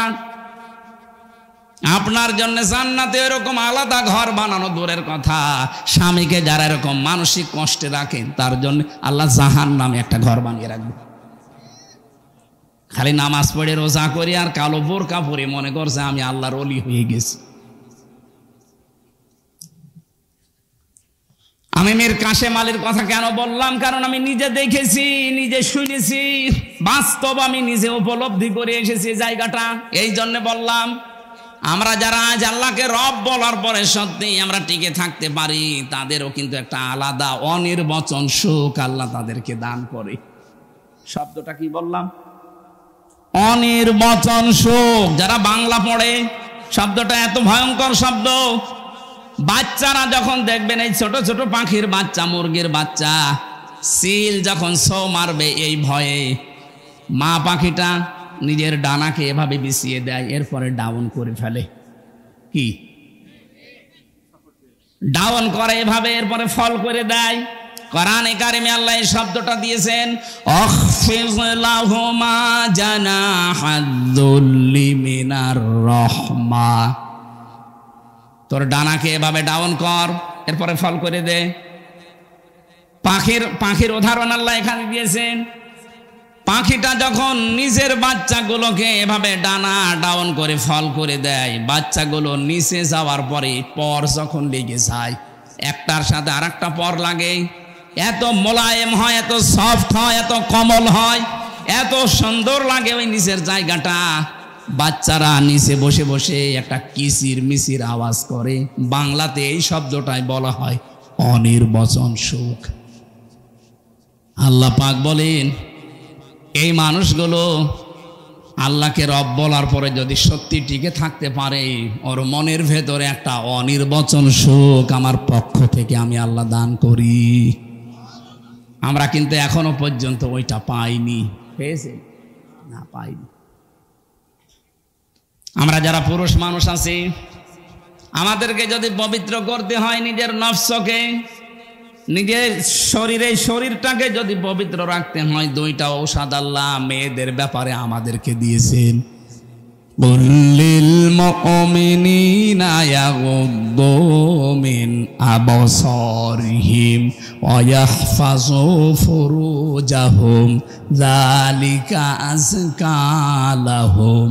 আপনার জন্য জান্নাতে এরকম আলাদা ঘর বানানো দূরের কথা, স্বামীকে যারা এরকম মানসিক কষ্টে রাখেন তার জন্য আল্লাহ জাহান্নামে একটা ঘর বানিয়ে রাখবে। খালি নামাজ পড়ে রোজা করি আর কালো বোরকা পরে মনে করছে আমি আল্লাহর ওলি হয়ে গেছি। আমি মীর কাশেম আলীর কথা কেন বললাম? কারণ আমি নিজে দেখেছি, নিজে শুনেছি, বাস্তব আমি নিজে উপলব্ধি করে এসেছি জায়গাটা, এই জন্য বললাম। আমরা যারা আজ আল্লাহকে রব বলার পরে সত্যি আমরা টিকে থাকতে পারি, তাদেরও কিন্তু একটা আলাদা অনির্বচন সুখ আল্লাহ তাদেরকে দান করে। শব্দটা কি বললাম? অনির্বচন সুখ। যারা বাংলা পড়ে, শব্দটা এত ভয়ঙ্কর শব্দ। বাচ্চারা যখন দেখবেন এই ছোট ছোট পাখির বাচ্চা, মুরগির বাচ্চা, সিল যখন সো মারবে এই ভয়ে, মা পাখিটা নিজের ডানাকে এভাবে বিছিয়ে দেয়, এরপরে ডাউন করে ফেলে। কি ডাউন করে এভাবে, এরপরে ফল করে দেয়। কোরআনে কারিমে আল্লাহ এই শব্দটা দিয়েছেন, আখফিজ লাহুমা জানাহাদ-দুল্লি মিনার রাহমা। তোর ডানাকে এভাবে ডাউন কর, এরপরে ফল করে দে। পাখির উদাহরণ আল্লাহ এখানে দিয়েছেন। পাখিটা যখন নিজের বাচ্চাগুলোকে এভাবে ডানা ডাউন করে ফল করে দেয়, বাচ্চাগুলো নিচে যাওয়ার পরে পর যখন লেগে যায়, একটার সাথে আর একটা পর লাগে, এত মোলায়েম হয়, এত সফট হয়, এত কোমল হয়, এত সুন্দর লাগে ওই নিচের জায়গাটা। বাচ্চারা নিচে বসে বসে একটা কিচির মিচির আওয়াজ করে। বাংলাতে এই শব্দটাই বলা হয় অনির্বচন সুখ। আল্লাহ পাক বলেন, এই মানুষগুলো আল্লাহকে রব বলার পরে যদি সত্যি টিকে থাকতে পারে, ওর মনের ভেতরে একটা অনির্বচন সুখ আমার পক্ষ থেকে আমি আল্লাহ দান করি। আমরা কিন্তু এখনো পর্যন্ত ওইটা পাইনি। পেয়েছে না? পাইনি। আমরা যারা পুরুষ মানুষ আছি, আমাদেরকে যদি পবিত্র করতে হয় নিজের নফসকে, নিজের শরীরটাকে যদি পবিত্র রাখতে হয়, দুইটা ঔষধ আল্লাহ মেয়েদের ব্যাপারে আমাদেরকে দিয়েছেন। কুল্লিল মুমিনিনা ইয়াগুদ্দু মিন আবসারিহিম ওয়া ইয়াহফাযু ফুরুজাহুম যালিকা আযকা লাহুম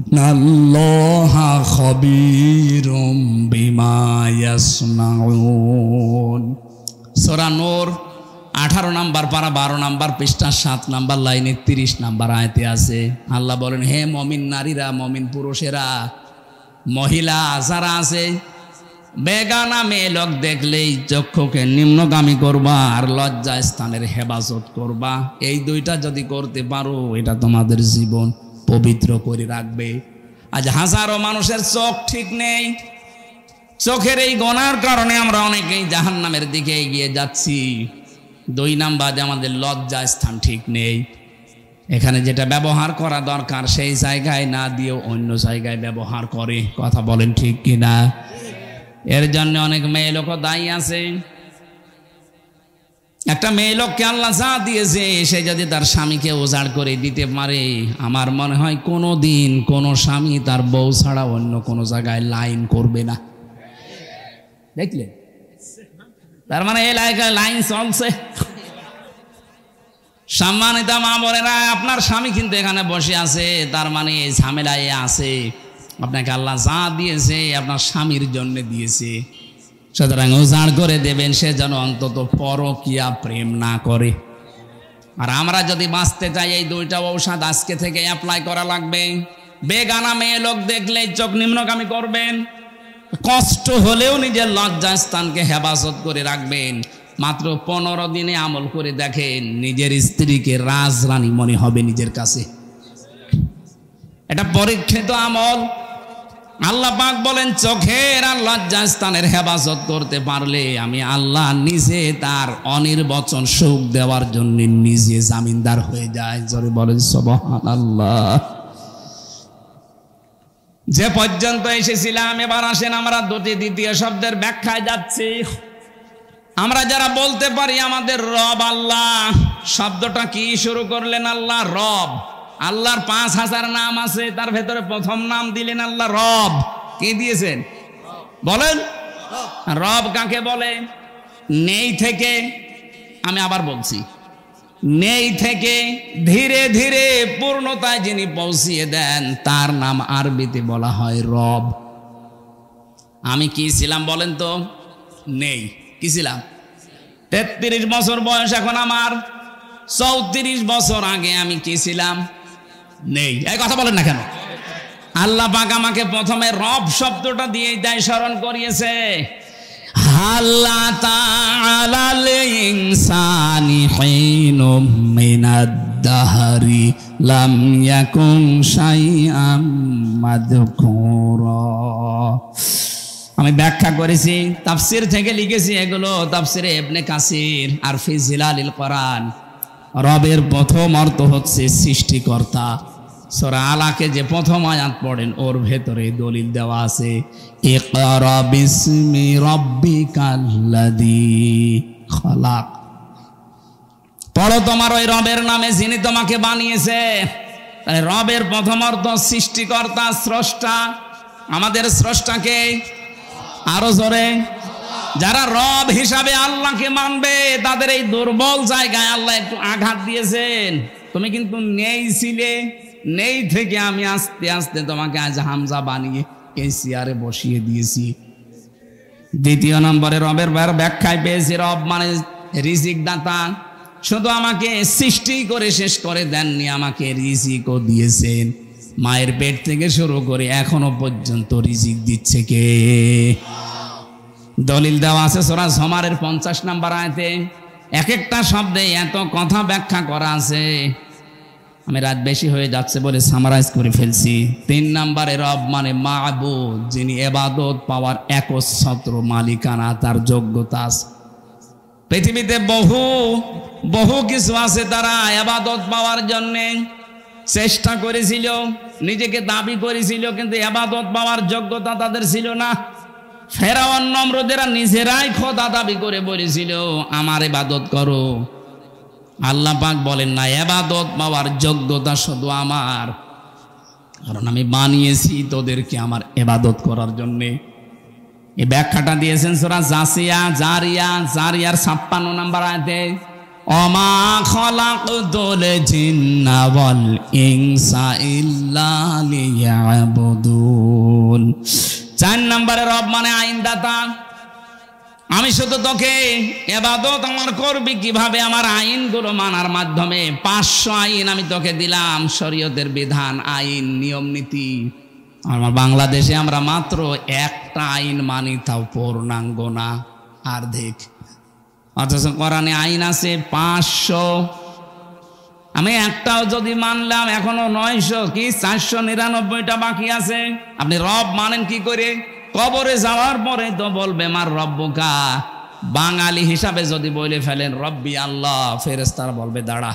ইন্নাল্লাহা খাবীরুম বিমা ইয়াসনাউন। সূরা নূর 18 নম্বর পারা 12 নম্বর পৃষ্ঠা 7 নম্বর লাইনে 30 নম্বর আয়াতে আছে। আল্লাহ বলেন, হে মুমিন নারীরা, মুমিন পুরুষেরা, মহিলা যারা আছে, বেগানা মেয়ে লোক দেখলেই চক্ষুকে নিম্নগামী করবা আর লজ্জা স্থানের হেফাজত করবা। এই দুইটা যদি করতে পারো, এটা তোমাদের জীবন পবিত্র করে রাখবে। আজ হাজারো মানুষের চোখ ঠিক নেই। চোখের এই গোনার কারণে আমরা অনেকেই জাহান্নামের দিকে এগিয়ে যাচ্ছি। 2 নাম্বার, আমাদের লজ্জা স্থান ঠিক নেই। এখানে যেটা ব্যবহার করা দরকার সেই জায়গায় না দিয়েও অন্য জায়গায় ব্যবহার করে। কথা বলেন ঠিক কিনা? এর জন্য অনেক মেয়ে লোক দায়ী আছে। একটা মেয়ে লোককে আল্লাহ যা দিয়েছে, সে যদি তার স্বামীকে উজাড় করে দিতে পারে, আমার মনে হয় কোনো দিন কোনো স্বামী তার বউ ছাড়া অন্য কোনো জায়গায় লাইন করবে না। দেখলে? তার মানে এলাকায় লাইন চলছে। সম্মানিত মা বোনেরা, আপনার স্বামী কিন্তু এখানে বসে আছে, তার মানে এই ঝামেলায় আছে। আপনাকে আল্লাহ যা দিয়েছে আপনার স্বামীর জন্য দিয়েছে, সুতরাং উজাড় করে দেবেন, সে যেন অন্তত পরকীয়া প্রেম না করে। আর আমরা যদি বাঁচতে চাই, এই 2টা ঔষধ আজকে থেকে অ্যাপ্লাই করা লাগবে। বেগানা মেয়ে লোক দেখলেই চোখ নিম্নগামী করবেন, কষ্ট হলেও নিজের লজ্জা স্থানকে হেফাজত করে রাখবেন। মাত্র 15 দিনে আমল করে দেখেন, নিজের স্ত্রীকে রাজরানী মনে হবে নিজের কাছে। এটা পরীক্ষিত আমল। আল্লাহ পাক বলেন, চোখের আর লজ্জা স্থানের হেফাজত করতে পারলে আমি আল্লাহ নিজে তার অনির্বচন সুখ দেওয়ার জন্য নিজে জামিনদার হয়ে যায়। জোরে বলেন সুবহানাল্লাহ। যে পর্যন্ত এসেছিলাম, এবার আসেন আমরা দ্বিতীয় শব্দের ব্যাখ্যায় যাচ্ছি। আমরা যারা বলতে পারি আমাদের রব আল্লাহ, শব্দটা কি শুরু করলেন? আল্লাহ রব। আল্লাহর 5000 নাম আছে, তার ভেতরে প্রথম নাম দিলেন আল্লাহ রব। কি দিয়েছেন বলেন? রব কাকে বলে? নেই থেকে, আমি আবার বলছি, নেই থেকে ধীরে ধীরে পূর্ণতায় যিনি পৌঁছিয়ে দেন, তার নাম আরবিতে বলা হয় রব। আমি কি ছিলাম বলেন তো? নেই। কি ছিলাম? 33 বছর বয়স এখন আমার। 34 বছর আগে আমি কি ছিলাম? নেই। এই কথা বলেন না কেন? আল্লাহ পাক আমাকে প্রথমে রব শব্দটা দিয়ে তাই স্মরণ করিয়েছে। আল্লাহ তাআলাল ইনসানি হিনুম মিনাদ দাহরি লাম ইয়াকুন শাইআম মাযকুরা। আমি ব্যাখ্যা করেছি, তাফসির থেকে লিখেছি, এগুলো তাফসিরে ইবনে কাসির আর ফি জিলালিল কোরআন। রবের প্রথম অর্থ হচ্ছে সৃষ্টিকর্তা। সূরা আলাকে যে প্রথম আয়াত পড়েন, ওর ভেতরে দলিল দেওয়া আছে, ইকরা বিসমি রাব্বিকাল্লাযী খালাক। পড়ো তোমার ওই রবের নামে যিনি তোমাকে বানিয়েছে। তাই রবের প্রথম অর্থ সৃষ্টিকর্তা, স্রষ্টা। আমাদের স্রষ্টাকে আরো জোরে যারা রব হিসাবে আল্লাহকে মানবে তাদের এই দুর্বল জায়গায় আল্লাহ একটু আঘাত দিয়েছেন। তুমি কিন্তু নেই ছিলে, নেই থেকে আমি আস্তে আস্তে তোমাকে আজ হামজা বানিয়ে এই চেয়ারে বসিয়ে দিয়েছি। দ্বিতীয় নম্বরে রবের ব্যাখ্যায় পেয়েছি রব মানে রিজিক দাতা। শুধু আমাকে সৃষ্টি করে শেষ করে দেননি, আমাকে রিজিকও দিয়েছেন। মায়ের পেট থেকে শুরু করে এখনো পর্যন্ত রিজিক দিচ্ছে কে? দলিল দেওয়া আছে সূরা জুমারের 50 নম্বর আয়াতে। এক একটা শব্দে এত কথা ব্যাখ্যা করা আছে, আমি রাত বেশি হয়ে যাচ্ছে বলে সামারাইজ করে ফেলছি। 3 নম্বরে রব মানে মাবুদ, যিনি ইবাদত পাওয়ার একচ্ছত্র মালিকানা, তার যোগ্যতা আছে। পৃথিবীতে বহু কিছু আছে তারা ইবাদত পাওয়ার জন্য চেষ্টা করেছিল, নিজেকে দাবি করেছিল, কিন্তু ইবাদত পাওয়ার যোগ্যতা তাদের ছিল না। ফেরাউন নমরুদেরা নিজেরাই খোদা দাবি করে বলেছিল আমার ইবাদত করো। আল্লাহ পাক বলেন না, ইবাদত পাওয়ার যোগ্যতা শুধু আমার, কারণ আমি বানিয়েছি তোদেরকে আমার ইবাদত করার জন্যে। এই ব্যাখ্যাটা দিয়েছেন সূরা জারিয়ার 56 নম্বর আয়াতে। ওমা খালাকতুল জিন্না ওয়াল ইনসা ইল্লা লিয়াবুদুন। 4 নম্বরে রব মানে আইনদাতা। আমি শুধু তোকে ইবাদত আমার করবি কিভাবে? আমার আইনগুলো মানার মাধ্যমে। 500 আইন আমি তোকে দিলাম, শরীয়তের বিধান, আইন, নিয়ম নীতি। আমার বাংলাদেশে আমরা মাত্র একটা আইন মানি, তাও পূর্ণাঙ্গ না, অর্ধেক। অথচ কোরআনে আইন আছে 500। আমি একটাও যদি মানলাম এখনো 900 কি 499টা বাকি আছে। আপনি রব মানেন কি করে? কবরে যাওয়ার পরে তো বলবে মার রব্বুকা। বাঙালি হিসাবে যদি বলে ফেলেন রব্বি আল্লাহ, ফেরেশতারা বলবে দাঁড়া।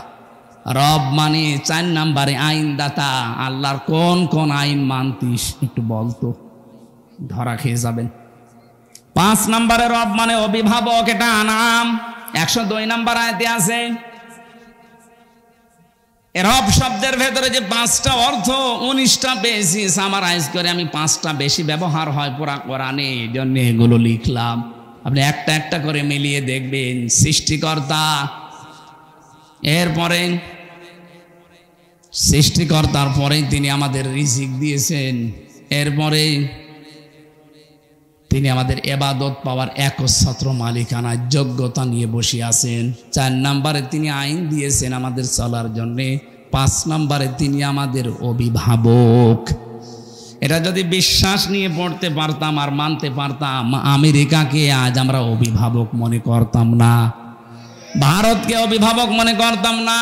রব মানে 4 নম্বরে আইনদাতা। আল্লাহর কোন কোন আইন মানতিস একটু বলতো, ধরা খেয়ে যাবেন। 5 নম্বরে রব মানে অভিভাবক, এটা আনাম 102 নম্বর আয়াতে আছে। রব শব্দের ভেতরে যে 5টা অর্থ 19টা পেয়েছি, সামারাইজ করে আমি 5টা বেশি ব্যবহার হয় পুরা কোরআনে, এই জন্য এগুলো লিখলাম। আপনি একটা একটা করে মিলিয়ে দেখবেন। সৃষ্টিকর্তা, এরপরে সৃষ্টিকর্তার পরেই তিনি আমাদের রিজিক দিয়েছেন, এরপরে তিনি আমাদের ইবাদত পাওয়ার একচ্ছত্র মালিকানা যোগ্যতা নিয়ে বসে আছেন। 4 নম্বরে তিনি আইন দিয়েছেন আমাদের চলার জন্য। 5 নম্বরে তিনি আমাদের অভিভাবক। এটা যদি বিশ্বাস নিয়ে পড়তে পারতাম আর মানতে পারতাম, আমেরিকাকে আজ আমরা অভিভাবক মনে করতাম না, ভারতকে অভিভাবক মনে করতাম না,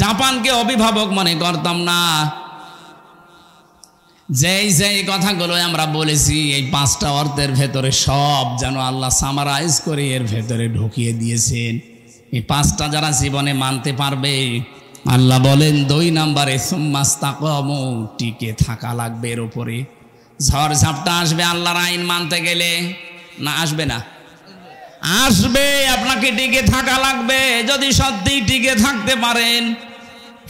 জাপানকে অভিভাবক মনে করতাম না। যেই কথাগুলো আমরা বলেছি এই 5টা অর্থের ভেতরে সব যেন আল্লাহ সামারাইজ করে এর ভেতরে ঢুকিয়ে দিয়েছেন। এই 5টা যারা জীবনে মানতে পারবে, আল্লাহ বলেন 2 নম্বরে সুম্মাস্তাকামু, টিকে থাকা লাগবে এর উপরে। ঝড় ঝাপটা আসবে আল্লাহর আইন মানতে গেলে, না আসবে না? আসবে। আপনাকে টিকে থাকা লাগবে। যদি সত্যি টিকে থাকতে পারেন,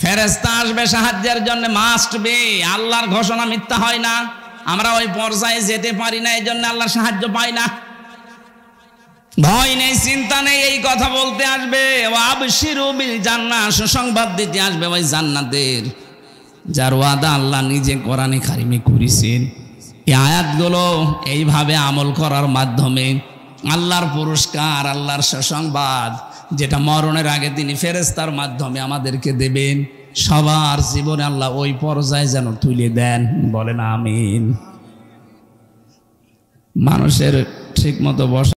ফেরেশতা আসবে সাহায্যের জন্য, মাস্ট বি। আল্লাহর ঘোষণা মিথ্যা হয় না। আমরা ওই পর্যায়ে যেতে পারি না, এই জন্য আল্লাহর সাহায্য পাই না। ভয় নেই, চিন্তা নেই, এই কথা বলতে আসবে। ওয়াবশিরু বিল জান্নাহ, সুসংবাদ দিতে আসবে ওই জান্নাতের, যার ওয়াদা আল্লাহ নিজে কোরআনে কারিমে করেছেন। এই আয়াতগুলো এইভাবে আমল করার মাধ্যমে আল্লাহর পুরস্কার, আল্লাহর সুসংবাদ, যেটা মরণের আগে তিনি ফেরেশতার মাধ্যমে আমাদেরকে দেবেন, সবার জীবনে আল্লাহ ওই পর্যায়ে যেন তুলে দেন। বলেন আমিন। মানুষের ঠিক মতো বসা